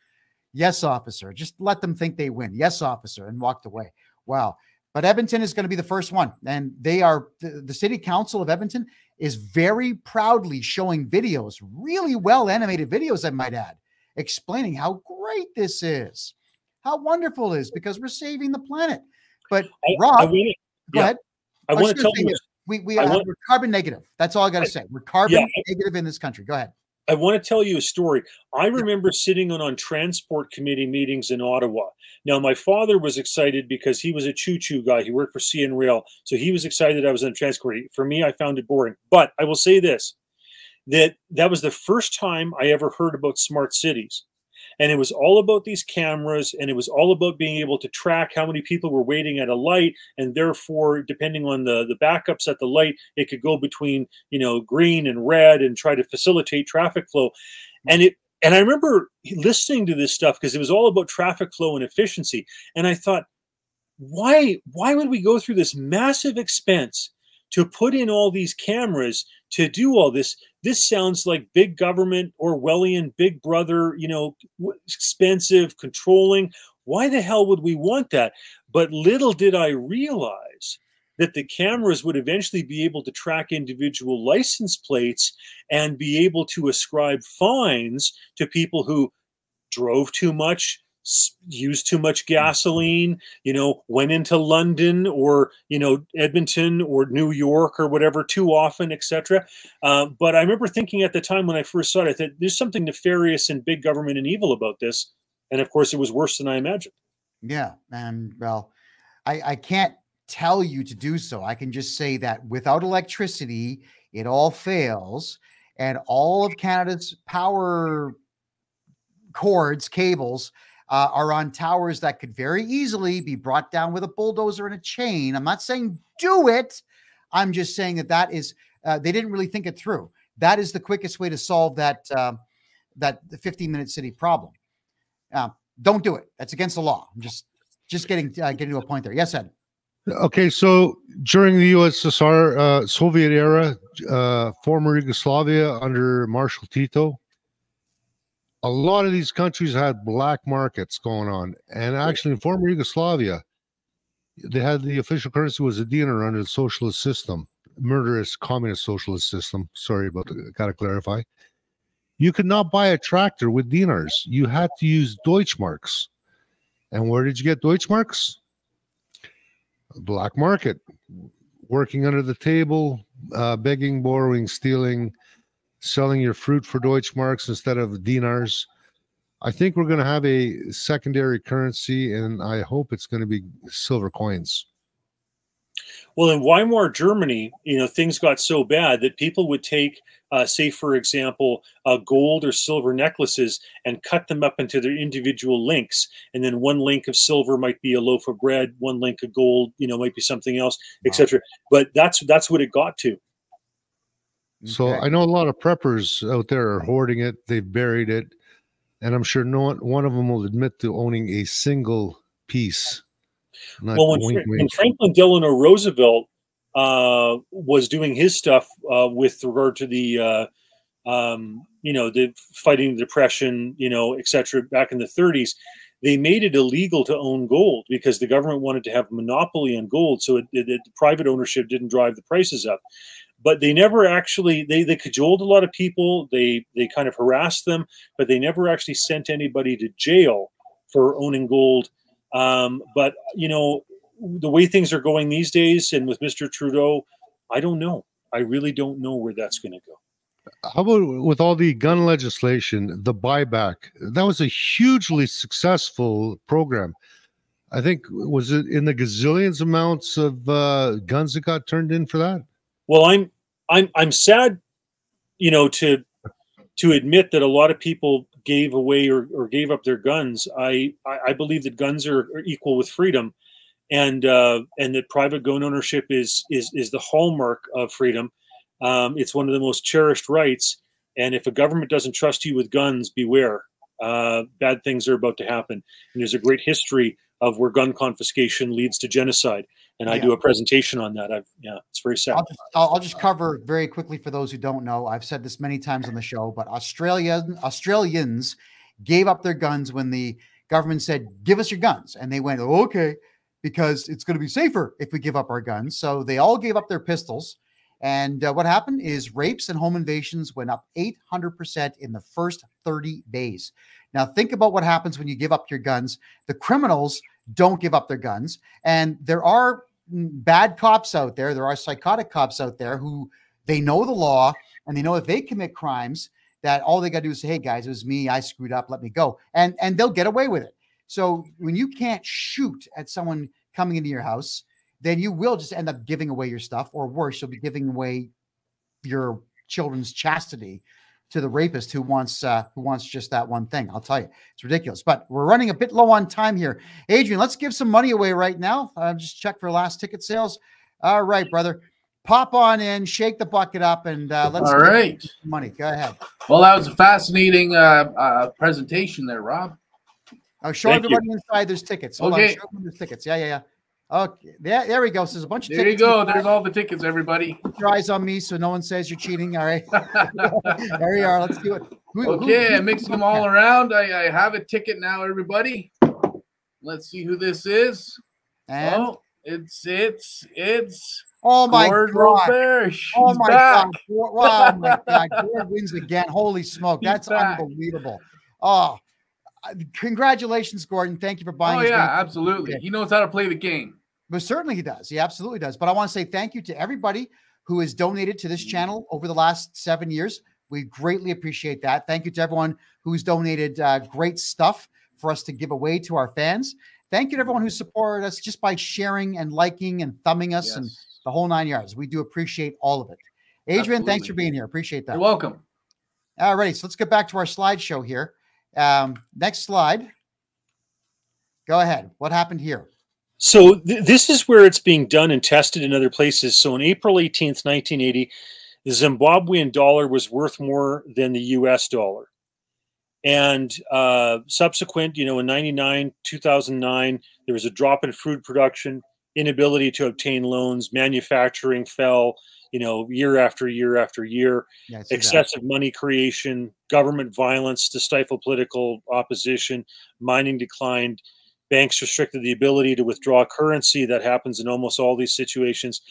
Yes, officer. Just let them think they win. Yes, officer. And walked away. Wow. But Edmonton is going to be the first one. And they are, the city council of Edmonton is very proudly showing videos, really well animated videos, I might add, explaining how great this is, how wonderful it is, because we're saving the planet. But Rob, go ahead. I want to tell you, we're carbon negative. That's all I got to say. We're carbon negative in this country. Go ahead. I want to tell you a story. I remember sitting on transport committee meetings in Ottawa. Now, my father was excited because he was a choo-choo guy. He worked for CN Rail. So he was excited I was on transport. For me, I found it boring. But I will say this, that was the first time I ever heard about smart cities. And it was all about these cameras, and it was all about being able to track how many people were waiting at a light, and therefore, depending on the backups at the light, it could go between, you know, green and red and try to facilitate traffic flow. And I remember listening to this stuff because it was all about traffic flow and efficiency. And I thought, why would we go through this massive expense to put in all these cameras to do all this? This sounds like big government, Orwellian, Big Brother, you know, expensive, controlling. Why the hell would we want that? But little did I realize that the cameras would eventually be able to track individual license plates and be able to ascribe fines to people who drove too much, used too much gasoline, you know, went into London or, you know, Edmonton or New York or whatever too often, etc. But I remember thinking at the time when I first saw it, I thought there's something nefarious and big government and evil about this. And of course, it was worse than I imagined. Yeah. And well, I can't tell you to do so. I can just say that without electricity, it all fails. And all of Canada's power cords, cables, are on towers that could very easily be brought down with a bulldozer and a chain. I'm not saying do it. I'm just saying that is, they didn't really think it through. That is the quickest way to solve that, the 15-minute city problem. Don't do it. That's against the law. I'm just getting to a point there. Yes, Ed. Okay, so during the USSR, Soviet era, former Yugoslavia under Marshal Tito, a lot of these countries had black markets going on. And actually, in former Yugoslavia, they had the official currency was a dinar under the socialist system, murderous communist socialist system. Sorry about that. Got to clarify. You could not buy a tractor with dinars. You had to use Deutschmarks. And where did you get Deutschmarks? Black market, working under the table, begging, borrowing, stealing, selling your fruit for Deutschmarks instead of dinars. I think we're going to have a secondary currency, and I hope it's going to be silver coins. Well, in Weimar Germany, you know, things got so bad that people would take, say, for example, gold or silver necklaces and cut them up into their individual links. And then one link of silver might be a loaf of bread, one link of gold, you know, might be something else, etc. But that's what it got to. So I know a lot of preppers out there are hoarding it. They've buried it. And I'm sure one of them will admit to owning a single piece. Well, when Franklin Delano Roosevelt was doing his stuff with regard to the, you know, the fighting the Depression, you know, et cetera, back in the 30s, they made it illegal to own gold because the government wanted to have a monopoly on gold. So the private ownership didn't drive the prices up. But they never actually, they cajoled a lot of people. They kind of harassed them, but they never actually sent anybody to jail for owning gold. But, you know, the way things are going these days and with Mr. Trudeau, I don't know. I really don't know where that's going to go. How about with all the gun legislation, the buyback? That was a hugely successful program. I think, was it in the gazillions amounts of guns that got turned in for that? Well, I'm sad, you know, to admit that a lot of people gave away or gave up their guns. I believe that guns are equal with freedom, and that private gun ownership is the hallmark of freedom. It's one of the most cherished rights. And if a government doesn't trust you with guns, beware. Bad things are about to happen. And there's a great history of where gun confiscation leads to genocide. and I do a presentation on that. It's very sad. I'll just cover very quickly for those who don't know. I've said this many times on the show, but Australians gave up their guns when the government said, "Give us your guns," and they went, "Okay," because it's going to be safer if we give up our guns. So they all gave up their pistols. And what happened is rapes and home invasions went up 800% in the first 30 days. Now, think about what happens when you give up your guns. The criminals don't give up their guns. And there are bad cops out there. There are psychotic cops out there who they know the law, and they know if they commit crimes that all they got to do is say, "Hey, guys, it was me. I screwed up. Let me go." And they'll get away with it. So when you can't shoot at someone coming into your house, then you will just end up giving away your stuff, or worse, you'll be giving away your children's chastity to the rapist who wants just that one thing. I'll tell you, it's ridiculous. But we're running a bit low on time here. Adrian, let's give some money away right now. Just check for last ticket sales. All right, brother, pop on in, shake the bucket up, and let's get some money. Go ahead. Well, that was a fascinating presentation there, Rob. Oh, show everybody inside. There's tickets. Hold on, show them there's tickets. Yeah. Okay, there we go. So there's a bunch of tickets. There you go. There's all the tickets, everybody. Keep your eyes on me so no one says you're cheating. All right. There you are. Let's do it. I'm mixing them all around. I have a ticket now, everybody. Let's see who this is. And it's oh my Gord God. Robert. Oh my back. God. Oh my God. Gord wins again. Holy smoke. That's unbelievable. Oh, congratulations, Gordon. Thank you for buying. Oh, yeah, absolutely. He knows how to play the game. But certainly he does. He absolutely does. But I want to say thank you to everybody who has donated to this channel over the last 7 years. We greatly appreciate that. Thank you to everyone who's donated great stuff for us to give away to our fans. Thank you to everyone who supported us just by sharing and liking and thumbing us and the whole 9 yards. We do appreciate all of it. Adrian, thanks for being here. Appreciate that. You're welcome. All righty. So let's get back to our slideshow here. Next slide. Go ahead. What happened here? So this is where it's being done and tested in other places. So on April 18th, 1980, the Zimbabwean dollar was worth more than the US dollar. And subsequent, in 99, 2009, there was a drop in food production, inability to obtain loans, manufacturing fell, year after year after year, excessive money creation, government violence to stifle political opposition, mining declined, banks restricted the ability to withdraw currency. That happens in almost all these situations.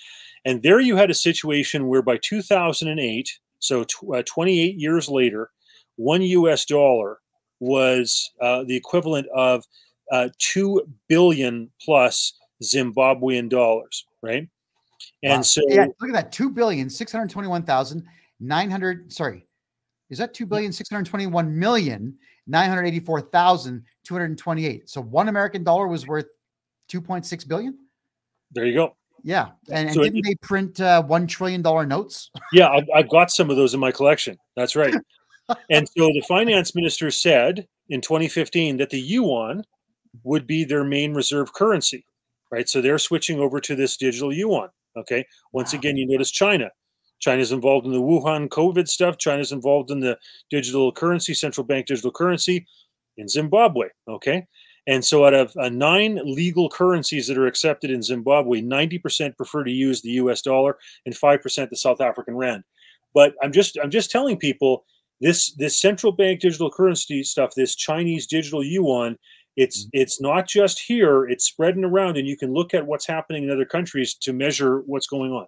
And there you had a situation where by 2008, so 28 years later, $1 US was the equivalent of 2 billion plus Zimbabwean dollars, right? And so look at that, 2,621,900. Sorry, is that 2,621,984,228? So $1 American dollar was worth 2.6 billion. There you go. Yeah, and so didn't they print $1 trillion notes? Yeah, I've got some of those in my collection. That's right. And so the finance minister said in 2015 that the yuan would be their main reserve currency, right? So they're switching over to this digital yuan. Okay. Once again, you notice China. China's involved in the Wuhan COVID stuff. China's involved in the digital currency, central bank digital currency in Zimbabwe. Okay. And so out of 9 legal currencies that are accepted in Zimbabwe, 90% prefer to use the US dollar and 5% the South African rand. But I'm just telling people this central bank digital currency stuff, this Chinese digital yuan, it's not just here, it's spreading around, and you can look at what's happening in other countries to measure what's going on.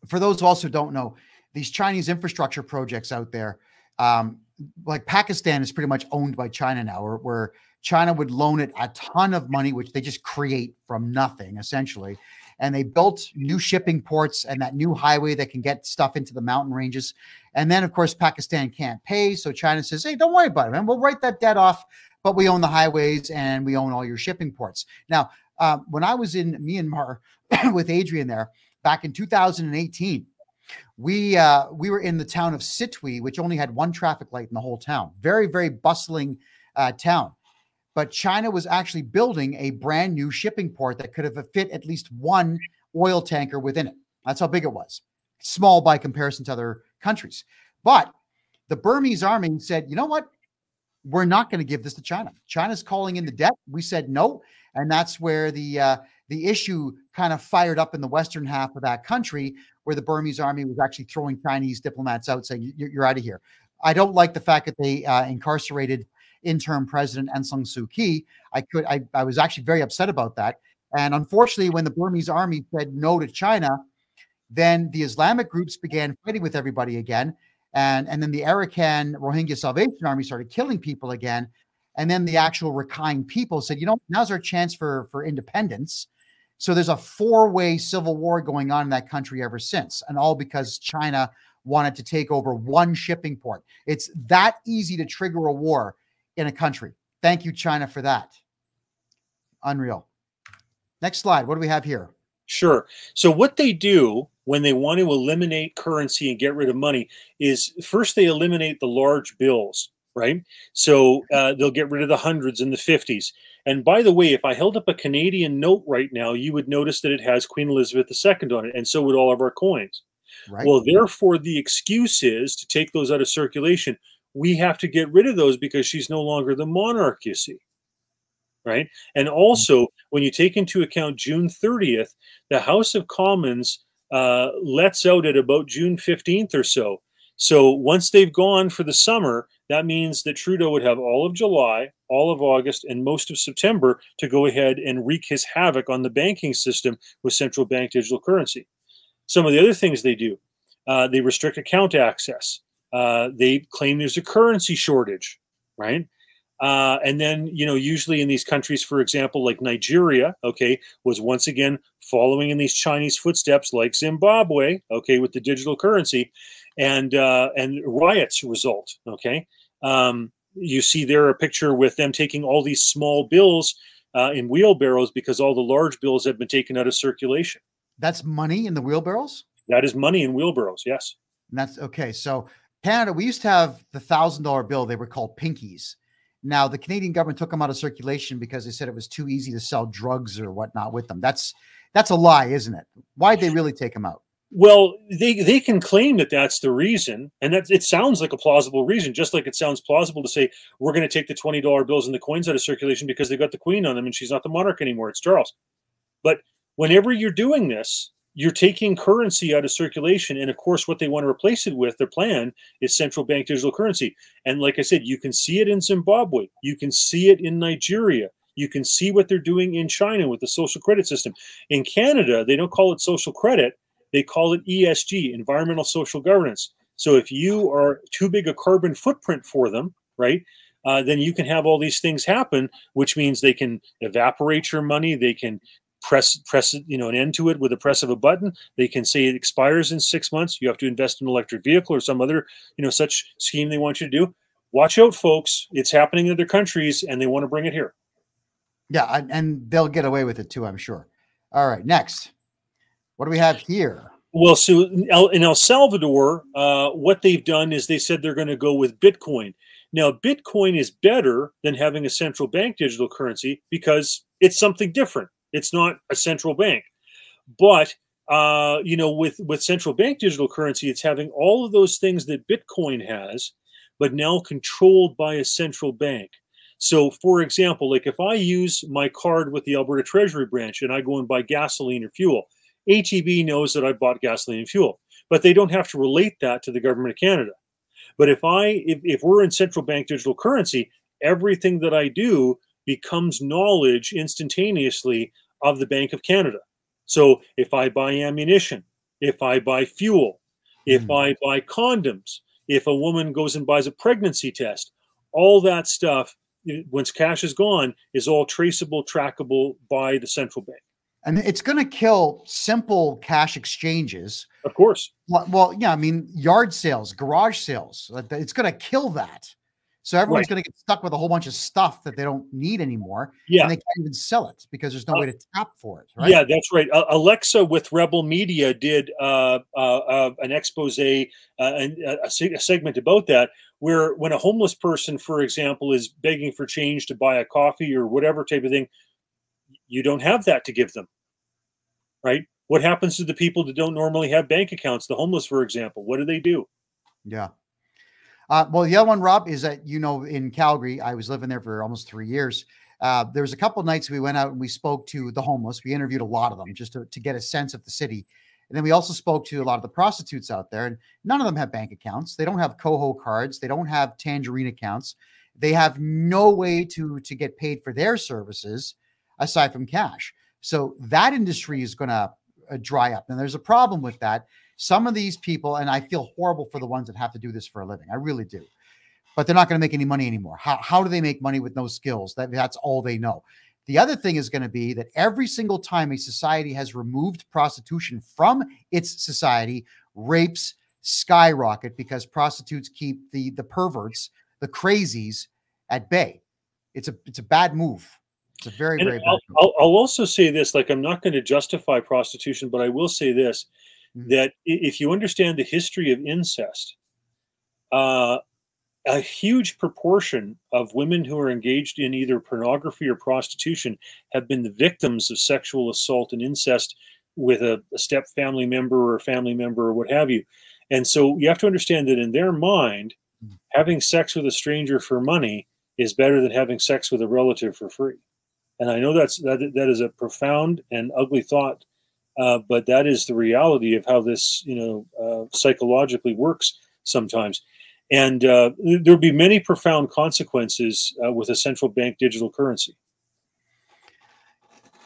For those who also don't know, these Chinese infrastructure projects out there, like Pakistan is pretty much owned by China now, where China would loan it a ton of money, which they just create from nothing, essentially. And they built new shipping ports and that new highway that can get stuff into the mountain ranges. And then, of course, Pakistan can't pay. So China says, hey, don't worry about it, man. We'll write that debt off, but we own the highways and we own all your shipping ports. Now, when I was in Myanmar with Adrian there back in 2018, we were in the town of Sitwe, which only had one traffic light in the whole town. Very, very bustling town. But China was actually building a brand new shipping port that could have fit at least one oil tanker within it. That's how big it was. Small by comparison to other countries. But the Burmese army said, you know what? We're not going to give this to China. China's calling in the debt. We said no. And that's where the the issue kind of fired up in the western half of that country, where the Burmese army was actually throwing Chinese diplomats out, saying, you're out of here. I don't like the fact that they incarcerated interim President Aung San Suu Kyi. I was actually very upset about that. And unfortunately, when the Burmese army said no to China, then the Islamic groups began fighting with everybody again. And then the Arakan Rohingya Salvation Army started killing people again. And then the actual Rakhine people said, now's our chance for independence. So there's a 4-way civil war going on in that country ever since, and all because China wanted to take over one shipping port. It's that easy to trigger a war in a country. Thank you, China, for that. Unreal. Next slide. What do we have here? Sure. So what they do when they want to eliminate currency and get rid of money is first they eliminate the large bills, right? So they'll get rid of the hundreds and the 50s. And by the way, if I held up a Canadian note right now, you would notice that it has Queen Elizabeth II on it, and so would all of our coins. Right. Well, therefore, the excuse is to take those out of circulation. We have to get rid of those because she's no longer the monarch, you see. Right. And also, when you take into account June 30th, the House of Commons lets out at about June 15th or so. So once they've gone for the summer, that means that Trudeau would have all of July, all of August, and most of September to go ahead and wreak his havoc on the banking system with central bank digital currency. Some of the other things they do, they restrict account access. They claim there's a currency shortage, right? And then, usually in these countries, for example, like Nigeria, okay, was once again following in these Chinese footsteps, like Zimbabwe, okay, with the digital currency, and riots result, okay. You see there a picture with them taking all these small bills in wheelbarrows because all the large bills have been taken out of circulation. That's money in the wheelbarrows? That is money in wheelbarrows, yes. And that's okay. So Canada, we used to have the $1,000 bill. They were called pinkies. Now, the Canadian government took them out of circulation because they said it was too easy to sell drugs or whatnot with them. That's a lie, isn't it? Why'd they really take them out? Well, they can claim that that's the reason, and that it sounds like a plausible reason, just like it sounds plausible to say we're going to take the $20 bills and the coins out of circulation because they got the Queen on them and she's not the monarch anymore. It's Charles. But whenever you're doing this, you're taking currency out of circulation. And of course, what they want to replace it with, their plan, is central bank digital currency. And like I said, you can see it in Zimbabwe. You can see it in Nigeria. You can see what they're doing in China with the social credit system. In Canada, they don't call it social credit. They call it ESG, environmental social governance. So if you are too big a carbon footprint for them, right, then you can have all these things happen, which means they can evaporate your money. They can press an end to it with a press of a button. They can say it expires in 6 months. You have to invest in an electric vehicle or some other such scheme they want you to do. Watch out, folks. It's happening in other countries and they want to bring it here. Yeah, and they'll get away with it too, I'm sure. All right, next. What do we have here? Well, so in El Salvador, what they've done is they said they're going to go with Bitcoin. Now, Bitcoin is better than having a central bank digital currency because it's something different. It's not a central bank. But, with central bank digital currency, it's having all of those things that Bitcoin has, but now controlled by a central bank. So, for example, like if I use my card with the Alberta Treasury branch and I go and buy gasoline or fuel, ATB knows that I bought gasoline and fuel, but they don't have to relate that to the government of Canada. But if we're in central bank digital currency, everything that I do becomes knowledge instantaneously of the Bank of Canada. So if I buy ammunition, if I buy fuel, if I buy condoms, if a woman goes and buys a pregnancy test, all that stuff, once cash is gone, is all traceable, trackable by the central bank. And it's going to kill simple cash exchanges. Of course. Well, yeah, I mean, yard sales, garage sales, it's going to kill that. So everyone's going to get stuck with a whole bunch of stuff that they don't need anymore. Yeah. And they can't even sell it because there's no way to tap for it. Right? Yeah, that's right. Alexa with Rebel Media did an expose, a segment about that, where when a homeless person, for example, is begging for change to buy a coffee or whatever type of thing, you don't have that to give them, right? What happens to the people that don't normally have bank accounts? The homeless, for example, what do? Yeah. Well, the other one, Rob, is that, in Calgary, I was living there for almost 3 years. There was a couple of nights we went out and we spoke to the homeless. We interviewed a lot of them just to get a sense of the city. And then we also spoke to a lot of the prostitutes out there, and none of them have bank accounts. They don't have Coho cards. They don't have Tangerine accounts. They have no way to get paid for their services aside from cash. So that industry is going to dry up. And there's a problem with that. Some of these people, and I feel horrible for the ones that have to do this for a living. I really do. But they're not going to make any money anymore. How do they make money with no skills? That's all they know. The other thing is going to be that every single time a society has removed prostitution from its society, rapes skyrocket because prostitutes keep the perverts, the crazies at bay. It's a bad move. It's a very, very bad move. I'll also say this, like, I'm not going to justify prostitution, but I will say this, that if you understand the history of incest, a huge proportion of women who are engaged in either pornography or prostitution have been the victims of sexual assault and incest with a step family member or a family member or what have you. And so you have to understand that in their mind, having sex with a stranger for money is better than having sex with a relative for free. And I know that is a profound and ugly thought, but that is the reality of how this, psychologically works sometimes. And there'll be many profound consequences with a central bank digital currency.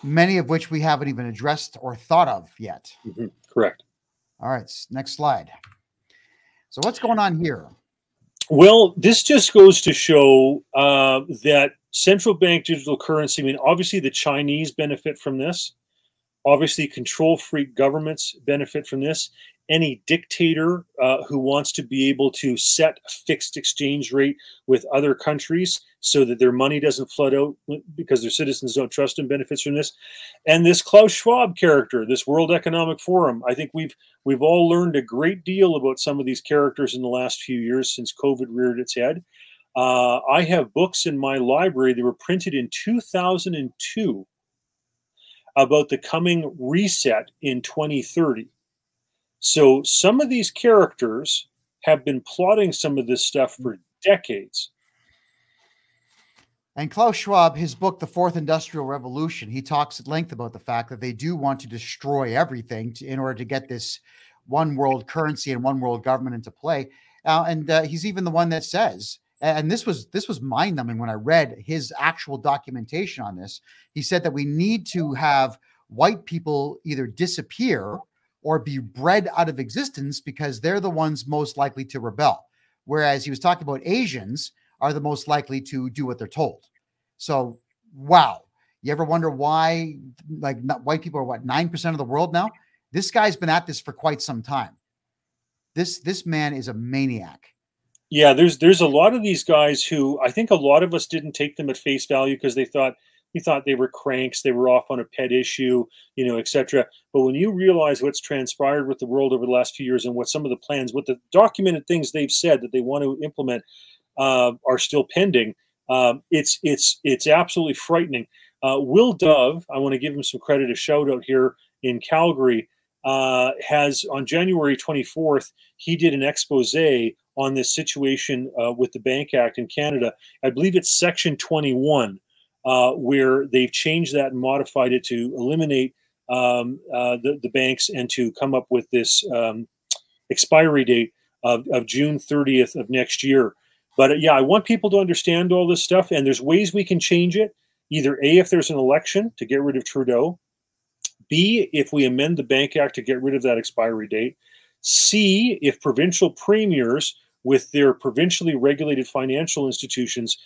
Many of which we haven't even addressed or thought of yet. Correct. All right, next slide. So what's going on here? Well, this just goes to show that central bank digital currency, I mean, obviously the Chinese benefit from this. Obviously, control freak governments benefit from this. Any dictator who wants to be able to set a fixed exchange rate with other countries so that their money doesn't flood out because their citizens don't trust them benefits from this. And this Klaus Schwab character, this World Economic Forum, I think we've all learned a great deal about some of these characters in the last few years since COVID reared its head. I have books in my library that were printed in 2002 about the coming reset in 2030. So some of these characters have been plotting some of this stuff for decades. And Klaus Schwab, his book, The Fourth Industrial Revolution, he talks at length about the fact that they do want to destroy everything in order to get this one world currency and one world government into play. And he's even the one that says, and this was mind-numbing when I read his actual documentation on this. He said that we need to have white people either disappear or be bred out of existence because they're the ones most likely to rebel. Whereas he was talking about Asians are the most likely to do what they're told. So, wow. You ever wonder why, like, white people are what, 9% of the world now? This guy's been at this for quite some time. This man is a maniac. Yeah, there's a lot of these guys who I think a lot of us didn't take them at face value because we thought they were cranks, they were off on a pet issue, etc. But when you realize what's transpired with the world over the last few years and what some of the plans, what the documented things they've said that they want to implement are still pending, it's absolutely frightening. Will Dove, I want to give him some credit, a shout out here in Calgary, has on January 24th, he did an expose on this situation with the Bank Act in Canada. I believe it's Section 21. Where they've changed that and modified it to eliminate the banks and to come up with this expiry date of June 30th of next year. But yeah, I want people to understand all this stuff, and there's ways we can change it. Either A, if there's an election to get rid of Trudeau. B, if we amend the Bank Act to get rid of that expiry date. C, if provincial premiers with their provincially regulated financial institutions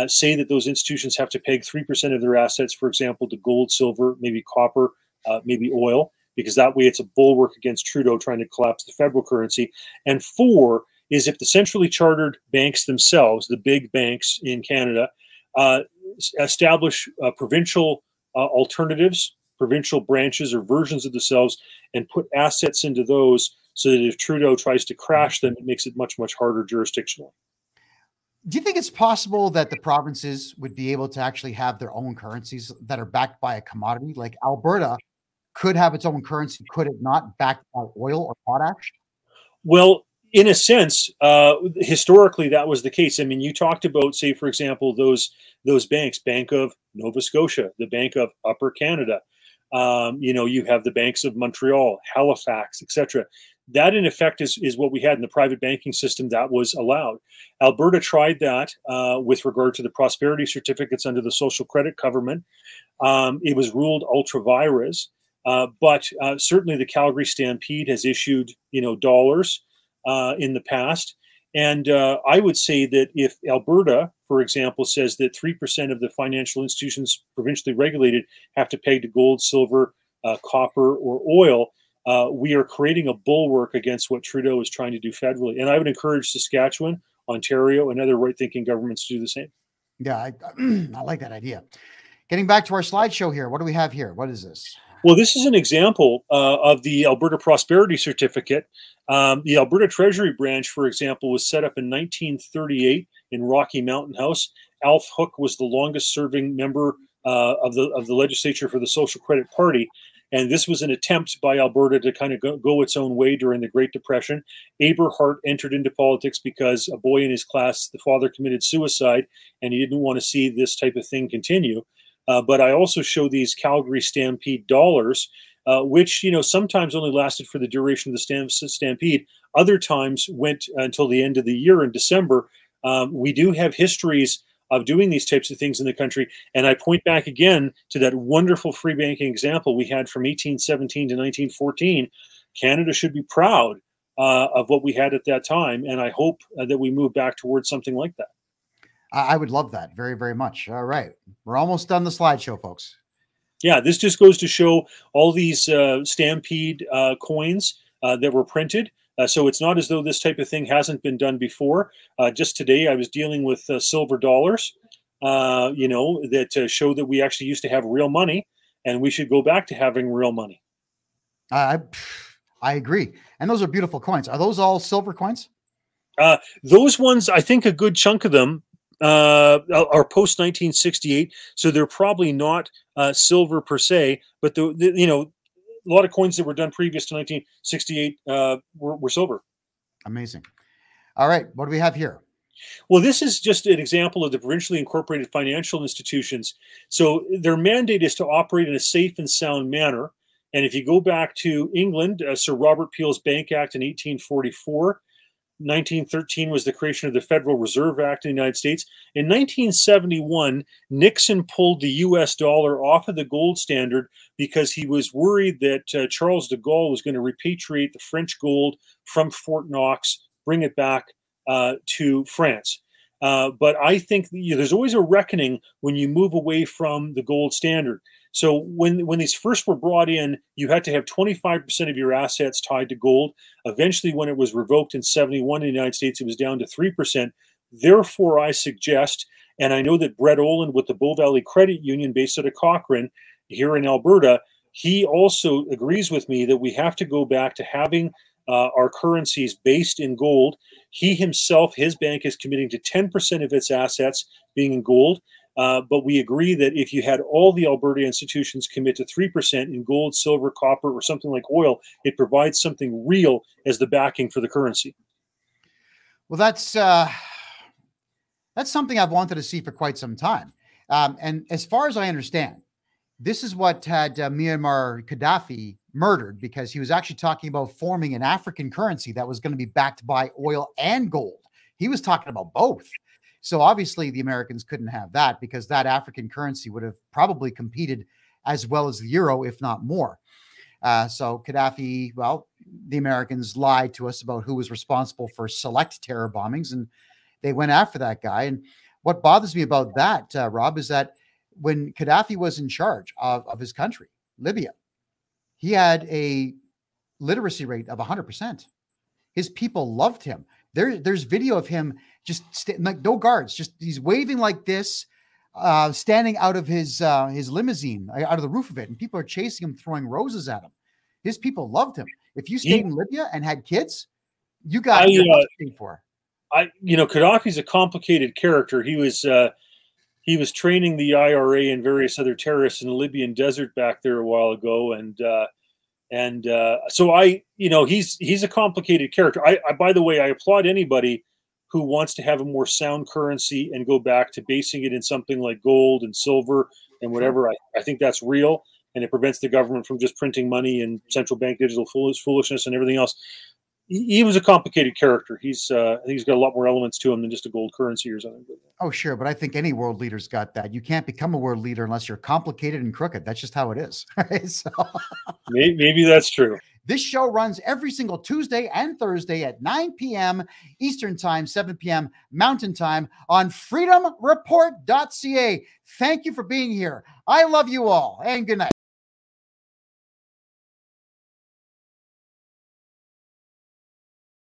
say that those institutions have to peg 3% of their assets, for example, to gold, silver, maybe copper, maybe oil, because that way it's a bulwark against Trudeau trying to collapse the federal currency. And 4 is if the centrally chartered banks themselves, the big banks in Canada, establish provincial alternatives, provincial branches or versions of themselves, and put assets into those so that if Trudeau tries to crash them, it makes it much, much harder jurisdictionally. Do you think it's possible that the provinces would be able to actually have their own currencies that are backed by a commodity? Like Alberta could have its own currency, could it not, backed by oil or potash? Well, in a sense, historically, that was the case. I mean, you talked about, say, for example, those banks, Bank of Nova Scotia, the Bank of Upper Canada. You have the banks of Montreal, Halifax, etc. That, in effect, is what we had in the private banking system that was allowed. Alberta tried that with regard to the prosperity certificates under the social credit government. It was ruled ultra vires, but certainly the Calgary Stampede has issued, dollars in the past. And I would say that if Alberta, for example, says that 3% of the financial institutions provincially regulated have to peg to gold, silver, copper, or oil, we are creating a bulwark against what Trudeau is trying to do federally. And I would encourage Saskatchewan, Ontario, and other right-thinking governments to do the same. Yeah, I like that idea. Getting back to our slideshow here, what do we have here? What is this? Well, this is an example of the Alberta Prosperity Certificate. The Alberta Treasury Branch, for example, was set up in 1938 in Rocky Mountain House. Alf Hook was the longest-serving member of the legislature for the Social Credit Party. And this was an attempt by Alberta to kind of go its own way during the Great Depression. Aberhart entered into politics because a boy in his class, the father committed suicide, and he didn't want to see this type of thing continue. But I also show these Calgary Stampede dollars, which, sometimes only lasted for the duration of the Stampede. Other times went until the end of the year in December. We do have histories of doing these types of things in the country. And I point back again to that wonderful free banking example we had from 1817 to 1914. Canada should be proud of what we had at that time. And I hope that we move back towards something like that. I would love that very, very much. All right. We're almost done the slideshow, folks. Yeah, this just goes to show all these Stampede coins that were printed. So it's not as though this type of thing hasn't been done before. Just today, I was dealing with silver dollars, that show that we actually used to have real money, and we should go back to having real money. I agree. And those are beautiful coins. Are those all silver coins? Those ones, I think a good chunk of them are post 1968, so they're probably not silver per se, but a lot of coins that were done previous to 1968 were silver. Amazing. All right, what do we have here? Well, this is just an example of the provincially incorporated financial institutions. So their mandate is to operate in a safe and sound manner. And if you go back to England, Sir Robert Peel's Bank Act in 1844, 1913 was the creation of the Federal Reserve Act in the United States. In 1971, Nixon pulled the U.S. dollar off of the gold standard because he was worried that Charles de Gaulle was going to repatriate the French gold from Fort Knox, bring it back to France. But I think there's always a reckoning when you move away from the gold standard. So when these first were brought in, you had to have 25% of your assets tied to gold. Eventually, when it was revoked in 71 in the United States, it was down to 3%. Therefore, I suggest, and I know that Brett Oland with the Bow Valley Credit Union based out of Cochrane here in Alberta, he also agrees with me that we have to go back to having our currencies based in gold. He himself, his bank is committing to 10% of its assets being in gold. But we agree that if you had all the Alberta institutions commit to 3% in gold, silver, copper, or something like oil, it provides something real as the backing for the currency. Well, that's something I've wanted to see for quite some time. And as far as I understand, this is what had Muammar Gaddafi murdered, because he was actually talking about forming an African currency that was going to be backed by oil and gold. He was talking about both. So obviously the Americans couldn't have that, because that African currency would have probably competed as well as the euro, if not more. So Gaddafi, well, the Americans lied to us about who was responsible for select terror bombings, and they went after that guy. And what bothers me about that, Rob, is that when Gaddafi was in charge of his country, Libya, he had a literacy rate of 100%. His people loved him. There's video of him just like no guards, just he's waving like this, standing out of his limousine, out of the roof of it, and people are chasing him, throwing roses at him. His people loved him. If you stayed in Libya and had kids, you got paid for. Gaddafi's a complicated character. He was training the IRA and various other terrorists in the Libyan desert back there a while ago, and And so he's a complicated character. I by the way, I applaud anybody who wants to have a more sound currency and go back to basing it in something like gold and silver and whatever. I think that's real, and it prevents the government from just printing money and central bank digital foolishness and everything else. He was a complicated character. He's got a lot more elements to him than just a gold currency or something. Oh, sure. But I think any world leader's got that. You can't become a world leader unless you're complicated and crooked. That's just how it is. Right? So maybe that's true. This show runs every single Tuesday and Thursday at 9 p.m. Eastern Time, 7 p.m. Mountain Time on freedomreport.ca. Thank you for being here. I love you all, and good night.